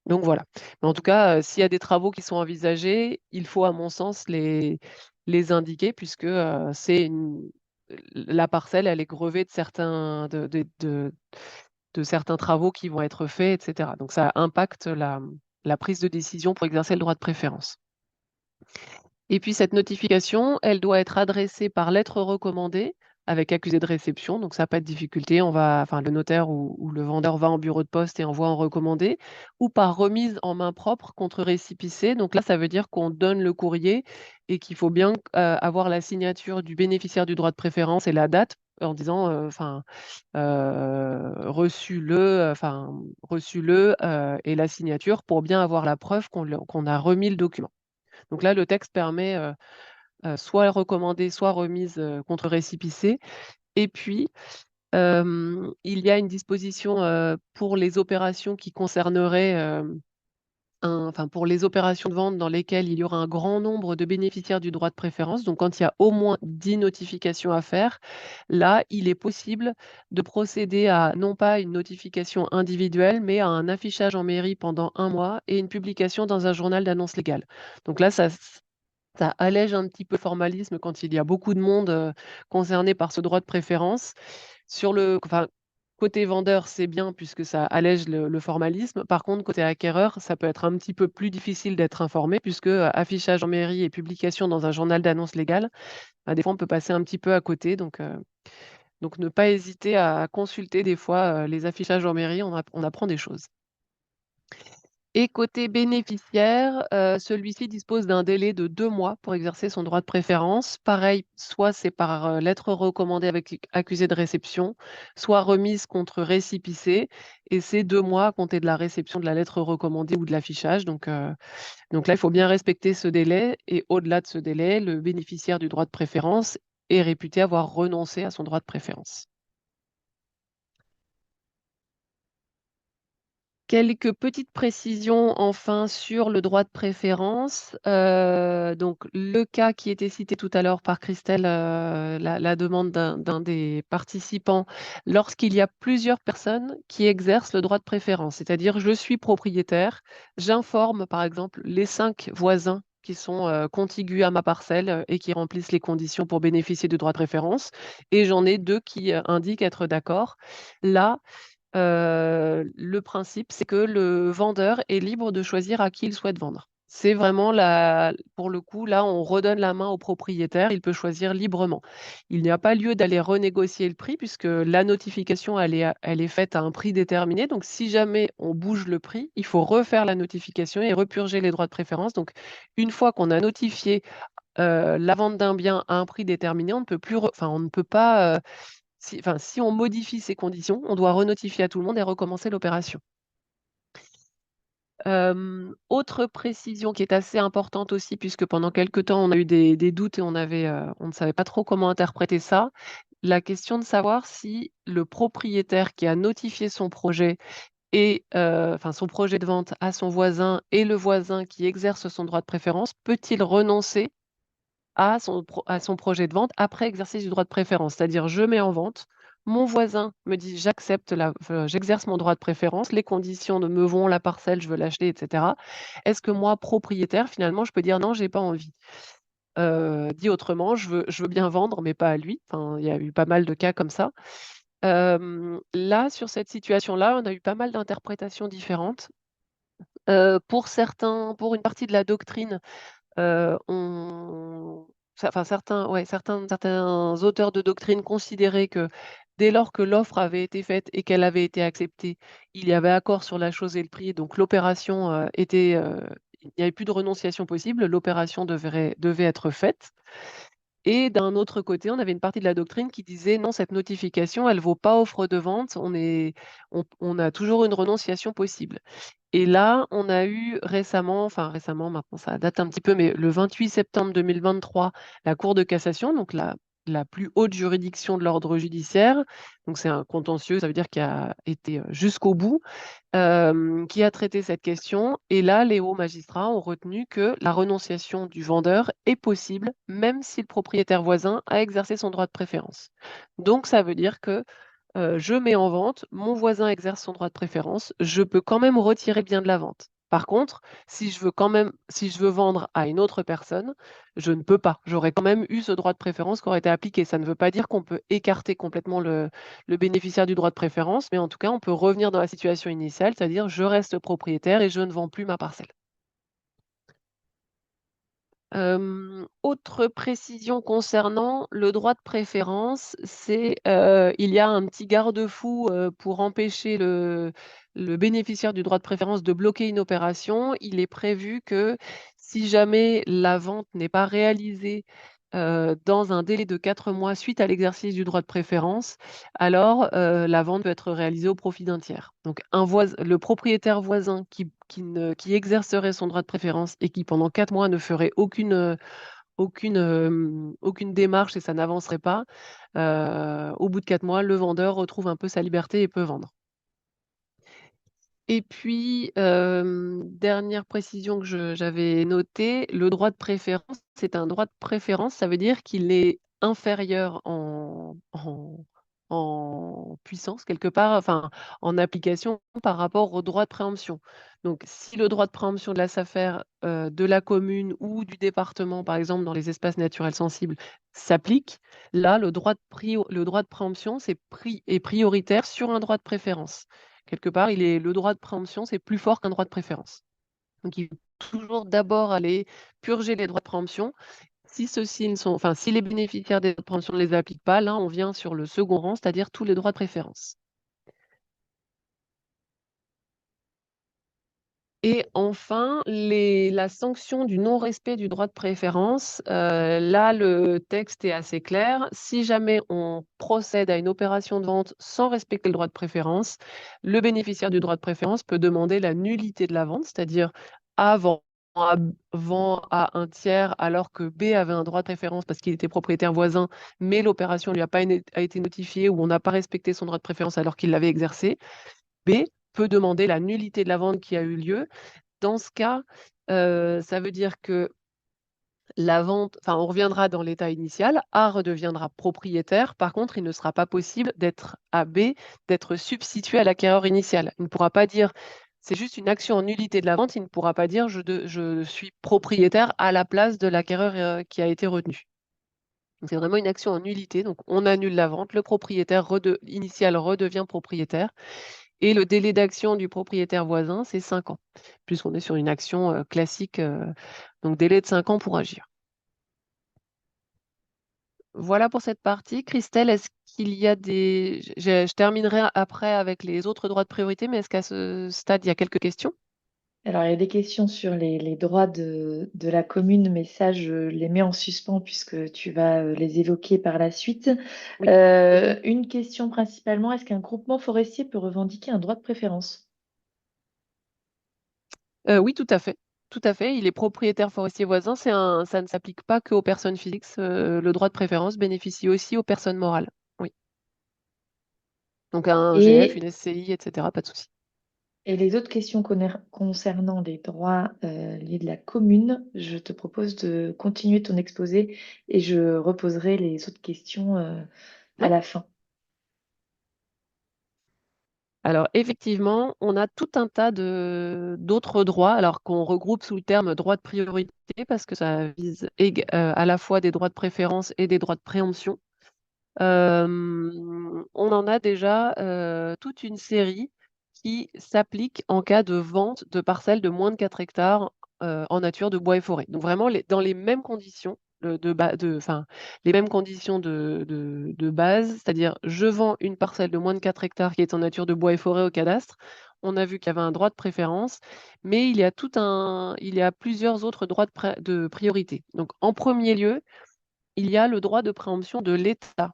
donc voilà. Mais en tout cas, s'il y a des travaux qui sont envisagés, il faut à mon sens les indiquer puisque, c'est la parcelle, elle est grevée de certains travaux qui vont être faits et cetera. Donc ça impacte la prise de décision pour exercer le droit de préférence. Et puis cette notification, elle doit être adressée par lettre recommandée avec accusé de réception, donc ça pas de difficulté. Enfin, le notaire ou le vendeur va en bureau de poste et envoie en recommandé, ou par remise en main propre contre récépissé. Donc là, ça veut dire qu'on donne le courrier et qu'il faut bien avoir la signature du bénéficiaire du droit de préférence et la date en disant, reçu-le, et la signature pour bien avoir la preuve qu'on a remis le document. Donc là, le texte permet, soit recommandé, soit remise, contre récépissé. Et puis, il y a une disposition, pour les opérations qui concerneraient, pour les opérations de vente dans lesquelles il y aura un grand nombre de bénéficiaires du droit de préférence, donc quand il y a au moins 10 notifications à faire, là, il est possible de procéder à non pas une notification individuelle, mais à un affichage en mairie pendant 1 mois et une publication dans un journal d'annonces légales. Donc là, ça allège un petit peu le formalisme quand il y a beaucoup de monde, concerné par ce droit de préférence. Côté vendeur, c'est bien puisque ça allège le formalisme. Par contre, côté acquéreur, ça peut être un petit peu plus difficile d'être informé puisque, affichage en mairie et publication dans un journal d'annonces légales, bah, des fois, on peut passer un petit peu à côté. Donc ne pas hésiter à consulter des fois, les affichages en mairie, on apprend des choses. Et côté bénéficiaire, celui-ci dispose d'un délai de 2 mois pour exercer son droit de préférence. Pareil, soit c'est par, lettre recommandée avec accusé de réception, soit remise contre récépissé et c'est 2 mois à compter de la réception de la lettre recommandée ou de l'affichage. Donc là, il faut bien respecter ce délai et au-delà de ce délai, le bénéficiaire du droit de préférence est réputé avoir renoncé à son droit de préférence. Quelques petites précisions enfin sur le droit de préférence. Donc le cas qui était cité tout à l'heure par Christelle, la demande d'un des participants, lorsqu'il y a plusieurs personnes qui exercent le droit de préférence. C'est-à-dire je suis propriétaire, j'informe par exemple les 5 voisins qui sont, contigus à ma parcelle, et qui remplissent les conditions pour bénéficier du droit de préférence et j'en ai 2 qui, indiquent être d'accord. Là, le principe, c'est que le vendeur est libre de choisir à qui il souhaite vendre. C'est vraiment pour le coup, là, on redonne la main au propriétaire, il peut choisir librement. Il n'y a pas lieu d'aller renégocier le prix puisque la notification, elle est faite à un prix déterminé. Donc si jamais on bouge le prix, il faut refaire la notification et repurger les droits de préférence. Donc une fois qu'on a notifié, la vente d'un bien à un prix déterminé, on ne peut pas, si on modifie ces conditions, on doit renotifier à tout le monde et recommencer l'opération. Autre précision qui est assez importante aussi, puisque pendant quelque temps, on a eu des doutes et on ne savait pas trop comment interpréter ça. La question de savoir si le propriétaire qui a notifié son projet et son projet de vente à son voisin et le voisin qui exerce son droit de préférence, peut-il renoncer à son projet de vente après exercice du droit de préférence. C'est-à-dire, je mets en vente, mon voisin me dit: j'exerce mon droit de préférence, les conditions de me vont, la parcelle, je veux l'acheter et cetera. Est-ce que moi, propriétaire, finalement, je peux dire: «Non, j'ai pas envie»? Dit autrement, je veux bien vendre, mais pas à lui. Enfin, il y a eu pas mal de cas comme ça. Là, sur cette situation-là, on a eu pas mal d'interprétations différentes. Pour une partie de la doctrine, on certains auteurs de doctrine considéraient que dès lors que l'offre avait été faite et qu'elle avait été acceptée, il y avait accord sur la chose et le prix, donc l'opération, il n'y avait plus de renonciation possible, l'opération devait être faite. Et d'un autre côté, on avait une partie de la doctrine qui disait: «Non, cette notification, elle vaut pas offre de vente, on a toujours une renonciation possible». Et là, on a eu récemment, maintenant ça date un petit peu, mais le 28 septembre 2023, la Cour de cassation, donc la plus haute juridiction de l'ordre judiciaire, donc c'est un contentieux, ça veut dire qu'il a été, jusqu'au bout, qui a traité cette question et là, les hauts magistrats ont retenu que la renonciation du vendeur est possible, même si le propriétaire voisin a exercé son droit de préférence. Donc ça veut dire que je mets en vente, mon voisin exerce son droit de préférence, je peux quand même retirer le bien de la vente. Par contre, si je veux vendre à une autre personne, je ne peux pas. J'aurais quand même eu ce droit de préférence qui aurait été appliqué. Ça ne veut pas dire qu'on peut écarter complètement le bénéficiaire du droit de préférence, mais en tout cas, on peut revenir dans la situation initiale, c'est-à-dire je reste propriétaire et je ne vends plus ma parcelle. Autre précision concernant le droit de préférence, il y a un petit garde-fou, pour empêcher le bénéficiaire du droit de préférence de bloquer une opération. Il est prévu que si jamais la vente n'est pas réalisée dans un délai de 4 mois suite à l'exercice du droit de préférence, alors la vente peut être réalisée au profit d'un tiers. Donc le propriétaire voisin qui exercerait son droit de préférence et qui pendant 4 mois ne ferait aucune démarche et ça n'avancerait pas, au bout de 4 mois, le vendeur retrouve un peu sa liberté et peut vendre. Et puis, dernière précision que j'avais notée, le droit de préférence, c'est un droit de préférence, ça veut dire qu'il est inférieur en puissance quelque part, enfin, en application par rapport au droit de préemption. Donc si le droit de préemption de la SAFER, de la commune ou du département, par exemple, dans les espaces naturels sensibles, s'applique, là, le droit de préemption, est prioritaire sur un droit de préférence. Quelque part, le droit de préemption, c'est plus fort qu'un droit de préférence. Donc, il faut toujours d'abord aller purger les droits de préemption. Si si les bénéficiaires des droits de préemption ne les appliquent pas, là, on vient sur le second rang, c'est-à-dire tous les droits de préférence. Et enfin, la sanction du non-respect du droit de préférence, là, le texte est assez clair. Si jamais on procède à une opération de vente sans respecter le droit de préférence, le bénéficiaire du droit de préférence peut demander la nullité de la vente, c'est-à-dire A vend à un tiers alors que B avait un droit de préférence parce qu'il était propriétaire voisin, mais l'opération lui a été notifiée ou on n'a pas respecté son droit de préférence alors qu'il l'avait exercé. B peut demander la nullité de la vente qui a eu lieu. Dans ce cas, ça veut dire que la vente, on reviendra dans l'état initial, A redeviendra propriétaire. Par contre, il ne sera pas possible à B d'être substitué à l'acquéreur initial. Il ne pourra pas dire, c'est juste une action en nullité de la vente, il ne pourra pas dire je suis propriétaire à la place de l'acquéreur qui a été retenu. C'est vraiment une action en nullité, donc on annule la vente, le propriétaire initial redevient propriétaire. Et le délai d'action du propriétaire voisin, c'est 5 ans, puisqu'on est sur une action classique, donc délai de 5 ans pour agir. Voilà pour cette partie. Christelle, est-ce qu'il y a je terminerai après avec les autres droits de priorité, mais est-ce qu'à ce stade, il y a quelques questions? Alors, il y a des questions sur les droits de la commune, mais ça, je les mets en suspens puisque tu vas les évoquer par la suite. Oui. Une question principalement, est-ce qu'un groupement forestier peut revendiquer un droit de préférence? Oui, tout à fait. Tout à fait. Il est propriétaire forestier voisin. Ça ne s'applique pas qu'aux personnes physiques. Le droit de préférence bénéficie aussi aux personnes morales. Oui. Donc un GF, une SCI, etc. Pas de souci. Et les autres questions concernant les droits liés de la commune, je te propose de continuer ton exposé et je reposerai les autres questions à Ouais. la fin. Alors effectivement, on a tout un tas d'autres droits, alors qu'on regroupe sous le terme droit de priorité parce que ça vise à la fois des droits de préférence et des droits de préemption. On en a déjà toute une série qui s'applique en cas de vente de parcelles de moins de 4 hectares en nature de bois et forêt. Donc vraiment dans les mêmes conditions les mêmes conditions de base, c'est-à-dire je vends une parcelle de moins de 4 hectares qui est en nature de bois et forêt au cadastre. On a vu qu'il y avait un droit de préférence, mais il y a plusieurs autres droits de priorité. Donc en premier lieu, il y a le droit de préemption de l'État.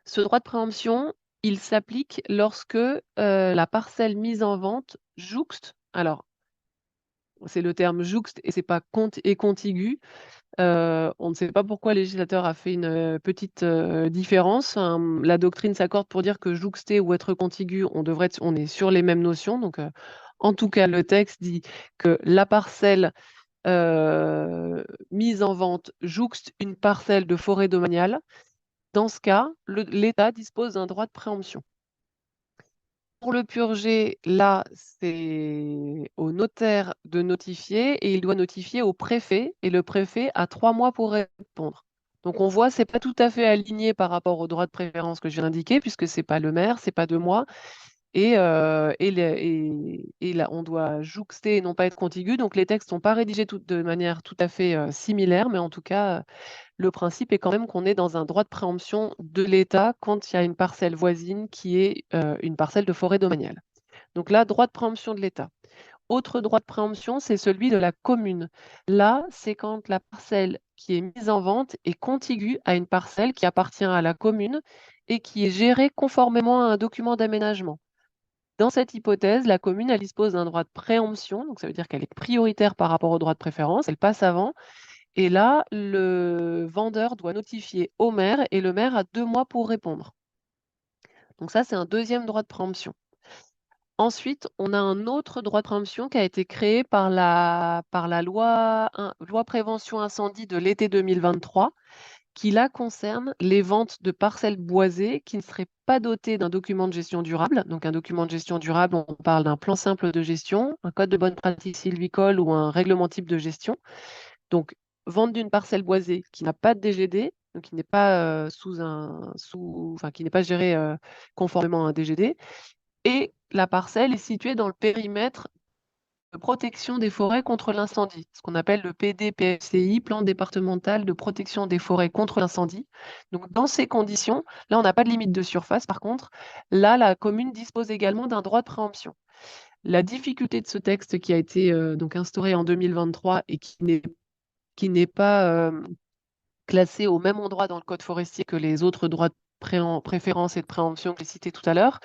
Ce droit de préemption, il s'applique lorsque la parcelle mise en vente jouxte, alors c'est le terme jouxte et c'est pas contigu. On ne sait pas pourquoi le législateur a fait une petite différence. La doctrine s'accorde pour dire que jouxter ou être contigu, on est sur les mêmes notions. Donc, en tout cas, le texte dit que la parcelle mise en vente jouxte une parcelle de forêt domaniale. Dans ce cas, l'État dispose d'un droit de préemption. Pour le purger, là, c'est au notaire de notifier et il doit notifier au préfet et le préfet a 3 mois pour répondre. Donc on voit, c'est pas tout à fait aligné par rapport au droit de préférence que je viens d'indiquer puisque c'est pas le maire, c'est pas 2 mois et là, on doit jouxter et non pas être contigu. Donc les textes sont pas rédigés de manière tout à fait similaire, mais en tout cas, le principe est quand même qu'on est dans un droit de préemption de l'État quand il y a une parcelle voisine qui est une parcelle de forêt domaniale. Donc là, droit de préemption de l'État. Autre droit de préemption, c'est celui de la commune. Là, c'est quand la parcelle qui est mise en vente est contiguë à une parcelle qui appartient à la commune et qui est gérée conformément à un document d'aménagement. Dans cette hypothèse, la commune, elle dispose d'un droit de préemption, donc ça veut dire qu'elle est prioritaire par rapport au droit de préférence, elle passe avant, et là, le vendeur doit notifier au maire et le maire a 2 mois pour répondre. Donc ça, c'est un deuxième droit de préemption. Ensuite, on a un autre droit de préemption qui a été créé par la loi prévention incendie de l'été 2023, qui là concerne les ventes de parcelles boisées qui ne seraient pas dotées d'un document de gestion durable. Donc un document de gestion durable, on parle d'un plan simple de gestion, un code de bonne pratique sylvicole ou un règlement type de gestion. Donc vente d'une parcelle boisée qui n'a pas de DGD, donc qui n'est pas qui n'est pas gérée conformément à un DGD, et la parcelle est située dans le périmètre de protection des forêts contre l'incendie, ce qu'on appelle le PDPFCI, Plan départemental de protection des forêts contre l'incendie. Donc dans ces conditions, là on n'a pas de limite de surface, par contre, là la commune dispose également d'un droit de préemption. La difficulté de ce texte qui a été donc instauré en 2023 et qui n'est pas classé au même endroit dans le code forestier que les autres droits de préférence et de préemption que j'ai cités tout à l'heure,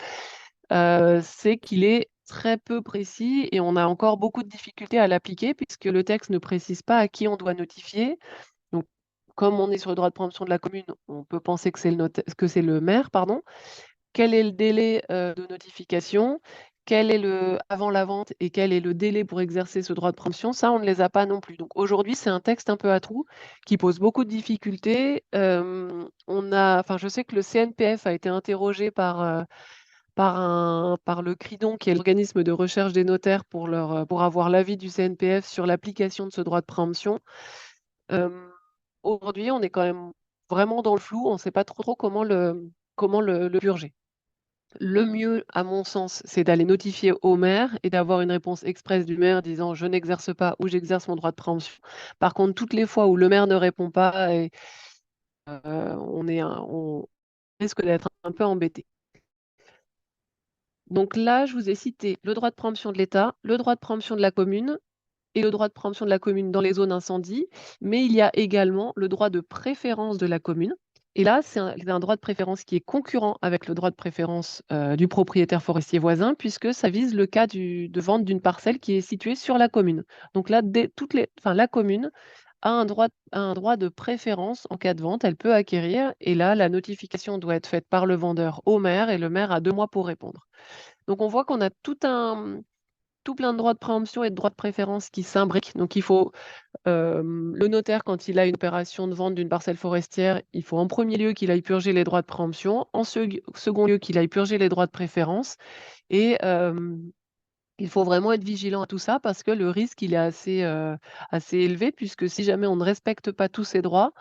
c'est qu'il est très peu précis et on a encore beaucoup de difficultés à l'appliquer puisque le texte ne précise pas à qui on doit notifier. Donc, comme on est sur le droit de préemption de la commune, on peut penser que c'est le maire, pardon. Quel est le délai de notification? Quel est le avant la vente et quel est le délai pour exercer ce droit de préemption? Ça, on ne les a pas non plus. Donc aujourd'hui, c'est un texte un peu à trous qui pose beaucoup de difficultés. Je sais que le CNPF a été interrogé par le CRIDON, qui est l'organisme de recherche des notaires, pour avoir l'avis du CNPF sur l'application de ce droit de préemption. Aujourd'hui, on est quand même vraiment dans le flou, on ne sait pas trop comment le purger. Le mieux, à mon sens, c'est d'aller notifier au maire et d'avoir une réponse expresse du maire disant je n'exerce pas ou j'exerce mon droit de préemption. Par contre, toutes les fois où le maire ne répond pas, on risque d'être un peu embêté. Donc là, je vous ai cité le droit de préemption de l'État, le droit de préemption de la commune et le droit de préemption de la commune dans les zones incendies, mais il y a également le droit de préférence de la commune. Et là, c'est un droit de préférence qui est concurrent avec le droit de préférence du propriétaire forestier voisin, puisque ça vise le cas de vente d'une parcelle qui est située sur la commune. Donc là, la commune a un droit de préférence en cas de vente, elle peut acquérir, et là, la notification doit être faite par le vendeur au maire, et le maire a 2 mois pour répondre. Donc on voit qu'on a tout plein de droits de préemption et de droits de préférence qui s'imbriquent. Donc il faut le notaire, quand il a une opération de vente d'une parcelle forestière, il faut en premier lieu qu'il aille purger les droits de préemption, en second lieu qu'il aille purger les droits de préférence, et il faut vraiment être vigilant à tout ça parce que le risque, il est assez élevé puisque si jamais on ne respecte pas tous ces droits,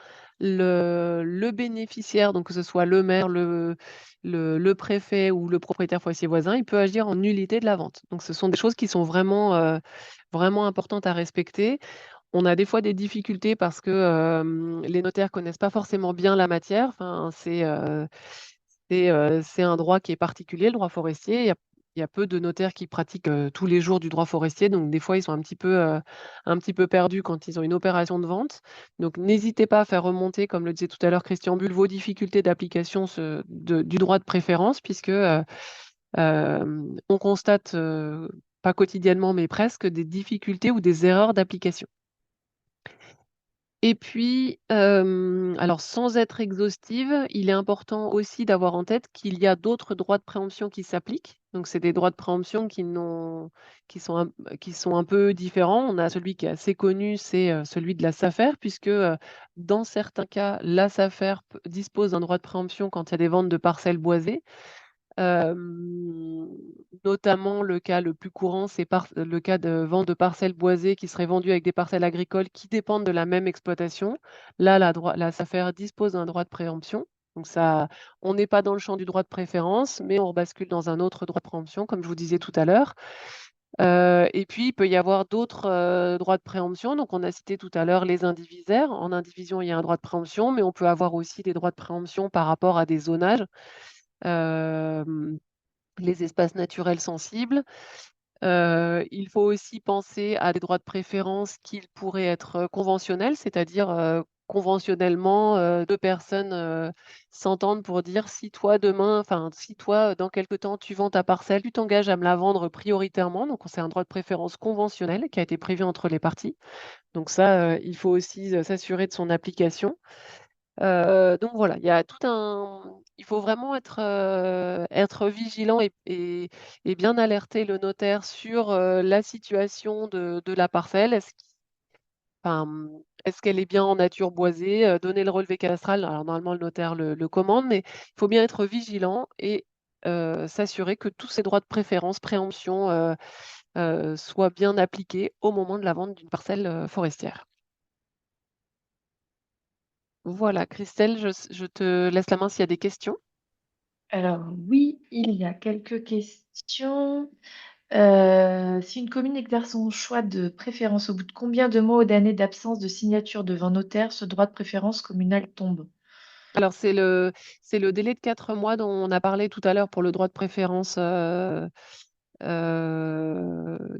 le bénéficiaire, donc que ce soit le maire, le préfet ou le propriétaire forestier voisin, il peut agir en nullité de la vente. Donc ce sont des choses qui sont vraiment importantes à respecter. On a des fois des difficultés parce que, les notaires connaissent pas forcément bien la matière. Enfin, c'est un droit qui est particulier, le droit forestier. Il y a peu de notaires qui pratiquent, tous les jours du droit forestier, donc des fois, ils sont un petit peu perdus quand ils ont une opération de vente. Donc n'hésitez pas à faire remonter, comme le disait tout à l'heure Christian Bull, vos difficultés d'application du droit de préférence puisque, on constate, pas quotidiennement, mais presque, des difficultés ou des erreurs d'application. Et puis, alors sans être exhaustive, il est important aussi d'avoir en tête qu'il y a d'autres droits de préemption qui s'appliquent. Donc c'est des droits de préemption qui sont un peu différents. On a celui qui est assez connu, c'est, celui de la SAFER puisque, dans certains cas, la SAFER dispose d'un droit de préemption quand il y a des ventes de parcelles boisées. Notamment le cas le plus courant, c'est le cas de vente de parcelles boisées qui seraient vendues avec des parcelles agricoles qui dépendent de la même exploitation. Là, la SAFER dispose d'un droit de préemption. Donc ça, on n'est pas dans le champ du droit de préférence, mais on bascule dans un autre droit de préemption, comme je vous disais tout à l'heure. Et puis, il peut y avoir d'autres droits de préemption. Donc, on a cité tout à l'heure les indivisaires. En indivision, il y a un droit de préemption, mais on peut avoir aussi des droits de préemption par rapport à des zonages. Les espaces naturels sensibles. Il faut aussi penser à des droits de préférence qui pourraient être conventionnels, c'est-à-dire conventionnellement, 2 personnes s'entendent pour dire si toi demain, enfin si toi dans quelque temps tu vends ta parcelle, tu t'engages à me la vendre prioritairement. Donc c'est un droit de préférence conventionnel qui a été prévu entre les parties. Donc ça, il faut aussi s'assurer de son application. Donc voilà, il y a tout un il faut vraiment être vigilant et bien alerter le notaire sur la situation de la parcelle. Est-ce qu'elle est bien en nature boisée? Donner le relevé cadastral. Alors normalement, le notaire le commande, mais il faut bien être vigilant et s'assurer que tous ces droits de préférence, préemption, soient bien appliqués au moment de la vente d'une parcelle forestière. Voilà, Christelle, je te laisse la main s'il y a des questions. Alors oui, il y a quelques questions. Si une commune exerce son choix de préférence au bout de combien de mois ou d'années d'absence de signature devant notaire, ce droit de préférence communal tombe? Alors c'est le délai de 4 mois dont on a parlé tout à l'heure pour le droit de préférence,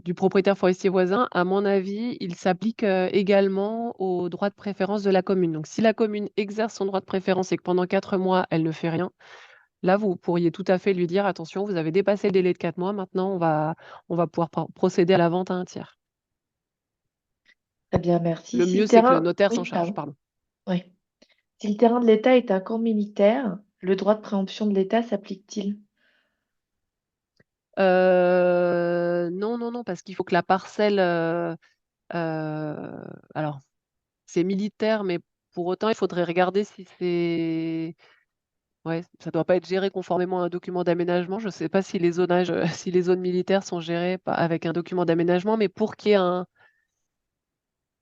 du propriétaire forestier voisin. À mon avis, il s'applique, également au droit de préférence de la commune. Donc si la commune exerce son droit de préférence et que pendant 4 mois, elle ne fait rien, là, vous pourriez tout à fait lui dire: «Attention, vous avez dépassé le délai de 4 mois, maintenant on va pouvoir procéder à la vente à un tiers». Très bien, merci. Le Si le mieux, c'est que le terrain, notaire s'en oui, charge, pardon. pardon. Oui. Si le terrain de l'État est un camp militaire, le droit de préemption de l'État s'applique-t-il? Non, non, non, parce qu'il faut que la parcelle, alors c'est militaire, mais pour autant, il faudrait regarder si c'est ouais, ça doit pas être géré conformément à un document d'aménagement. Je sais pas si les zonages, si les zones militaires sont gérées avec un document d'aménagement, mais pour qu'il y ait un,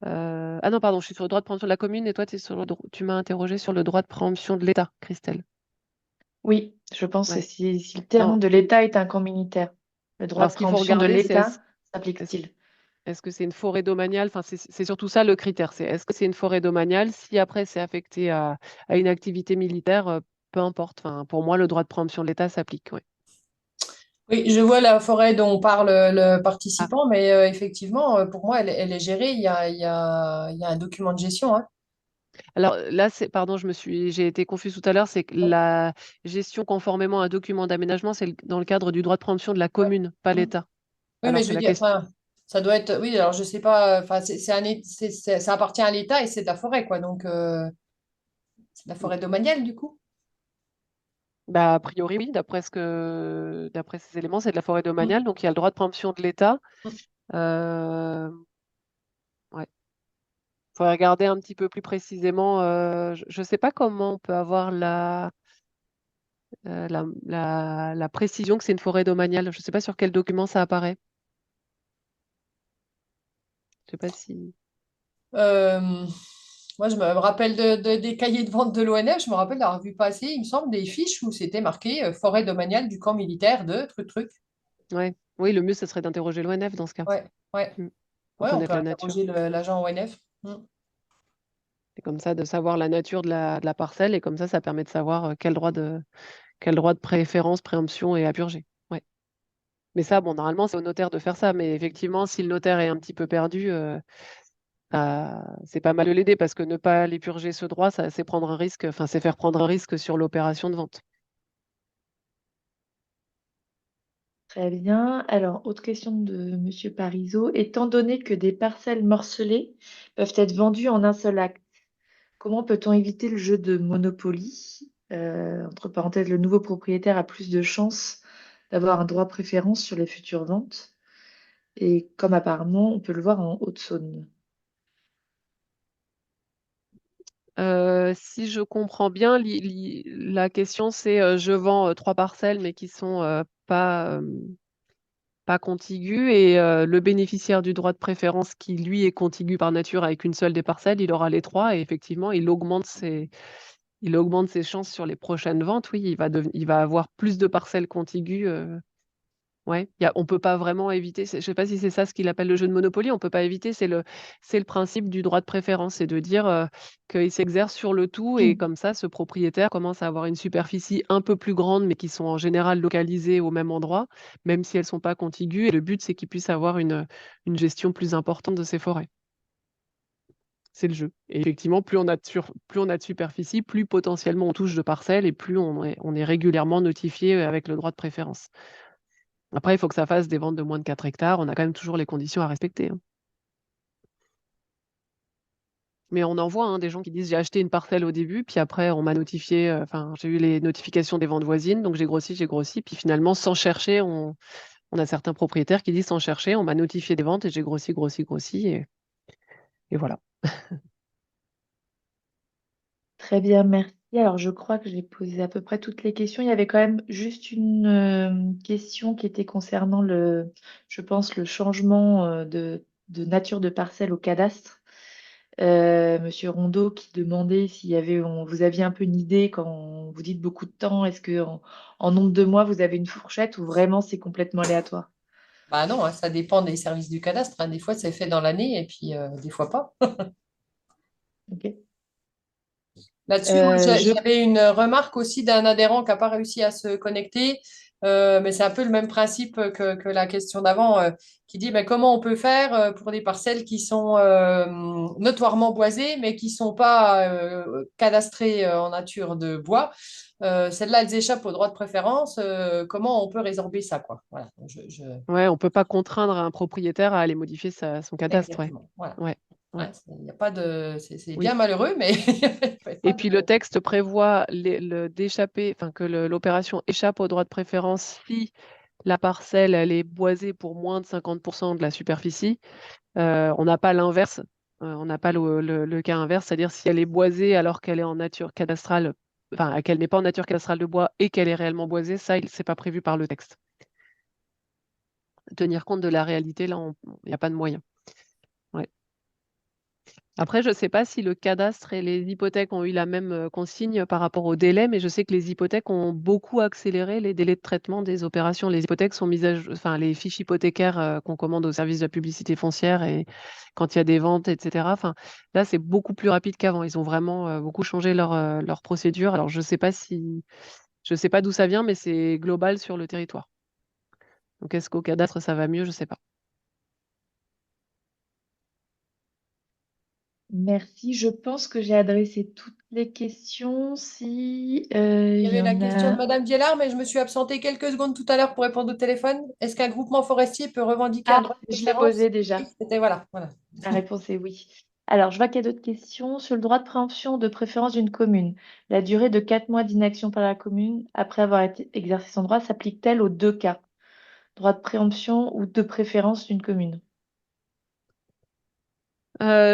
ah non, pardon, je suis sur le droit de préemption de la commune et toi, tu m'as interrogé sur le droit de préemption de l'État, Christelle. Oui, je pense que Ouais. si le terrain Non, de l'État est un camp militaire, le droit alors de ce qu'il faut préemption de regarder, c'est l'État est-ce s'applique-t-il? est-ce que c'est une forêt domaniale? Enfin, c'est surtout ça le critère, c'est est-ce que c'est une forêt domaniale? Si après c'est affecté à une activité militaire, peu importe. Enfin, pour moi, le droit de préemption de l'État s'applique, ouais. Oui, je vois la forêt dont parle le Ah, participant, mais effectivement, pour moi, elle est gérée. Il y a un document de gestion, hein. alors là, pardon, j'ai été confuse tout à l'heure, c'est que la gestion conformément à un document d'aménagement, c'est dans le cadre du droit de préemption de la Ouais. commune, pas Mm. l'État. Oui, mais Alors je c'est veux la dire, question. enfin, ça doit être. Oui, alors je sais pas. Enfin, ça appartient à l'État et c'est de la forêt, quoi. Donc, c'est de la forêt domaniale, du coup. Bah, a priori, oui, d'après ces éléments, c'est de la forêt Mm. domaniale, donc il y a le droit de préemption de l'État. Mm. Euh, ouais. Faudrait regarder un petit peu plus précisément. Je ne sais pas comment on peut avoir la précision que c'est une forêt domaniale. Je ne sais pas sur quel document ça apparaît. Je sais pas si. Euh, Moi, je me rappelle des cahiers de vente de l'ONF. Je me rappelle d'avoir vu passer, il me semble, des fiches où c'était marqué forêt domaniale du camp militaire de truc, truc. Ouais. Oui, le mieux, ce serait d'interroger l'ONF dans ce cas, Ouais, ouais. mm, pour Ouais, on connaître peut la nature. interroger l'agent ONF. Mm. Et comme ça, de savoir la nature de la parcelle, et comme ça permet de savoir quel droit de préférence, préemption est à purger. Ouais. Mais ça, bon, normalement, c'est au notaire de faire ça. Mais effectivement, si le notaire est un petit peu perdu, c'est pas mal de l'aider parce que ne pas aller purger ce droit, c'est prendre un risque, enfin, c'est faire prendre un risque sur l'opération de vente. Très bien. Alors, autre question de Monsieur Parisot. Étant donné que des parcelles morcelées peuvent être vendues en un seul acte, comment peut-on éviter le jeu de Monopoly? Entre parenthèses, le nouveau propriétaire a plus de chances d'avoir un droit de préférence sur les futures ventes. Et comme apparemment, on peut le voir en Haute-Saône. Si je comprends bien, la question, c'est je vends 3 parcelles, mais qui sont pas contiguës, et le bénéficiaire du droit de préférence qui, lui, est contigu par nature avec une seule des parcelles, il aura les trois, et effectivement, il augmente ses chances sur les prochaines ventes. Oui, il va avoir plus de parcelles contiguës. Ouais, on peut pas vraiment éviter. Je sais pas si c'est ça ce qu'il appelle le jeu de Monopoly. On peut pas éviter. C'est le principe du droit de préférence, c'est de dire qu'il s'exerce sur le tout et comme ça, ce propriétaire commence à avoir une superficie un peu plus grande, mais qui sont en général localisées au même endroit, même si elles sont pas contiguës. Et le but, c'est qu'il puisse avoir une gestion plus importante de ses forêts. C'est le jeu. Et effectivement, plus on a de superficie, plus potentiellement on touche de parcelles et plus on est régulièrement notifié avec le droit de préférence. Après, il faut que ça fasse des ventes de moins de 4 hectares. On a quand même toujours les conditions à respecter, hein. Mais on en voit, hein, des gens qui disent: «J'ai acheté une parcelle au début, puis après on m'a notifié, enfin, j'ai eu les notifications des ventes voisines, donc j'ai grossi, puis finalement sans chercher, on a certains propriétaires qui disent: «Sans chercher, on m'a notifié des ventes et j'ai grossi, grossi, grossi» et voilà. Très bien, merci. Alors, je crois que j'ai posé à peu près toutes les questions. Il y avait quand même juste une question qui était concernant je pense, le changement de nature de parcelle au cadastre. Monsieur Rondeau qui demandait s'il y avait, vous aviez un peu une idée quand vous dites beaucoup de temps, est-ce que en nombre de mois, vous avez une fourchette ou vraiment c'est complètement aléatoire? Bah non, hein, ça dépend des services du cadastre, hein. Des fois, c'est fait dans l'année et puis des fois pas. Ok. Là-dessus, moi, Je j'avais une remarque aussi d'un adhérent qui n'a pas réussi à se connecter, mais c'est un peu le même principe que la question d'avant, qui dit ben, comment on peut faire pour des parcelles qui sont notoirement boisées, mais qui ne sont pas cadastrées en nature de bois. Celles-là, elles échappent au droit de préférence. Comment on peut résorber ça, quoi? Voilà. Ouais, on peut pas contraindre un propriétaire à aller modifier son cadastre, ouais. Exactement. Voilà. Ouais, ouais. Ouais, il y a pas de... C'est bien Oui. malheureux, mais il n'y a pas Et de... puis le texte prévoit d'échapper, enfin que l'opération échappe au droit de préférence si la parcelle elle est boisée pour moins de 50% de la superficie. On n'a pas l'inverse, on n'a pas le cas inverse, c'est-à-dire si elle est boisée alors qu'elle est en nature cadastrale, enfin qu'elle n'est pas en nature cadastrale de bois et qu'elle est réellement boisée, ça, c'est pas prévu par le texte. Tenir compte de la réalité, là, il n'y a pas de moyen. Ouais. Après, je ne sais pas si le cadastre et les hypothèques ont eu la même consigne par rapport au délai, mais je sais que les hypothèques ont beaucoup accéléré les délais de traitement des opérations. Les hypothèques sont mises enfin, les fiches hypothécaires qu'on commande au service de la publicité foncière et quand il y a des ventes, etc. Enfin, là, c'est beaucoup plus rapide qu'avant. Ils ont vraiment beaucoup changé leur procédure. Alors, je sais pas d'où ça vient, mais c'est global sur le territoire. Donc, est-ce qu'au cadastre, ça va mieux? Je ne sais pas. Merci. Je pense que j'ai adressé toutes les questions. Si Il y il y avait la en question de a. Madame Viellard, mais je me suis absentée quelques secondes tout à l'heure pour répondre au téléphone. Est-ce qu'un groupement forestier peut revendiquer un Ah, droit de je l'ai préférence? posé déjà. Oui, c'était voilà, voilà. La réponse est oui. Alors, je vois qu'il y a d'autres questions. Sur le droit de préemption de préférence d'une commune, la durée de 4 mois d'inaction par la commune après avoir exercé son droit s'applique-t-elle aux deux cas? Droit de préemption ou de préférence d'une commune?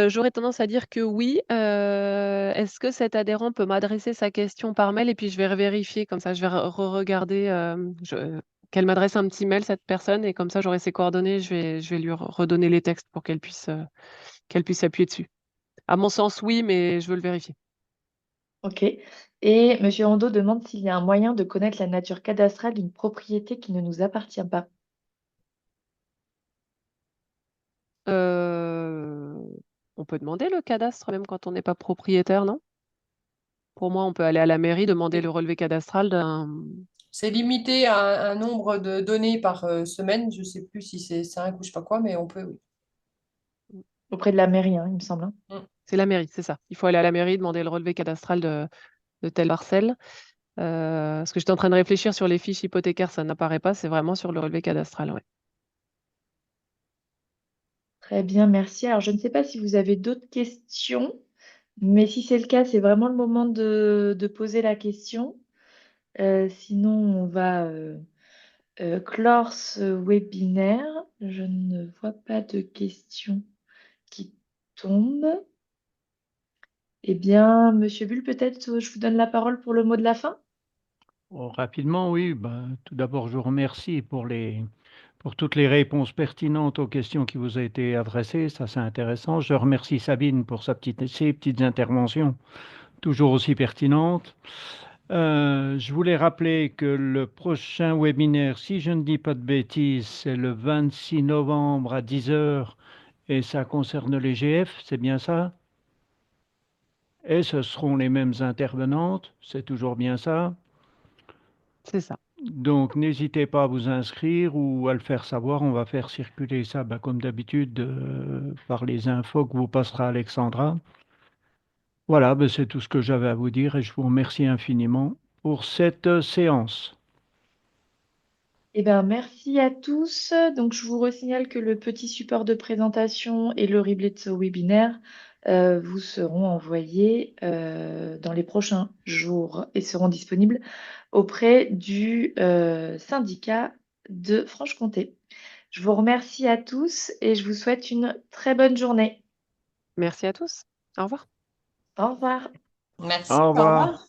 J'aurais tendance à dire que oui. Est-ce que cet adhérent peut m'adresser sa question par mail et puis je vais vérifier comme ça, je vais regarder, qu'elle m'adresse un petit mail cette personne et comme ça j'aurai ses coordonnées, je vais lui redonner les textes pour qu'elle puisse s'appuyer dessus. À mon sens, oui, mais je veux le vérifier. Ok. Et Monsieur Rondeau demande s'il y a un moyen de connaître la nature cadastrale d'une propriété qui ne nous appartient pas. Heu, on peut demander le cadastre même quand on n'est pas propriétaire, non? Pour moi, on peut aller à la mairie demander le relevé cadastral d'un. C'est limité à un nombre de données par semaine. Je ne sais plus si c'est 5 ou je sais pas quoi, mais on peut, oui. Auprès de la mairie, hein, il me semble, hein. Mm. C'est la mairie, c'est ça. Il faut aller à la mairie demander le relevé cadastral de telle parcelle. Parce que j'étais en train de réfléchir sur les fiches hypothécaires, ça n'apparaît pas, c'est vraiment sur le relevé cadastral, ouais. Très bien, merci. Alors, je ne sais pas si vous avez d'autres questions, mais si c'est le cas, c'est vraiment le moment de poser la question. Sinon, on va clore ce webinaire. Je ne vois pas de questions qui tombent. Eh bien, Monsieur Bull, peut-être je vous donne la parole pour le mot de la fin. Oh, rapidement, oui. Ben, tout d'abord, je vous remercie pour toutes les réponses pertinentes aux questions qui vous ont été adressées. Ça, c'est intéressant. Je remercie Sabine pour ses petites interventions, toujours aussi pertinentes. Je voulais rappeler que le prochain webinaire, si je ne dis pas de bêtises, c'est le 26 novembre à 10 heures et ça concerne les GF, c'est bien ça? Et ce seront les mêmes intervenantes, c'est toujours bien ça? C'est ça. Donc n'hésitez pas à vous inscrire ou à le faire savoir. On va faire circuler ça, comme d'habitude, par les infos que vous passera Alexandra. Voilà, c'est tout ce que j'avais à vous dire et je vous remercie infiniment pour cette séance. Eh ben, merci à tous. Donc, je vous resignale que le petit support de présentation et le replay de ce webinaire vous seront envoyés dans les prochains jours et seront disponibles auprès du syndicat de Franche-Comté. Je vous remercie à tous et je vous souhaite une très bonne journée. Merci à tous. Au revoir. Au revoir. Merci, Au au revoir. revoir.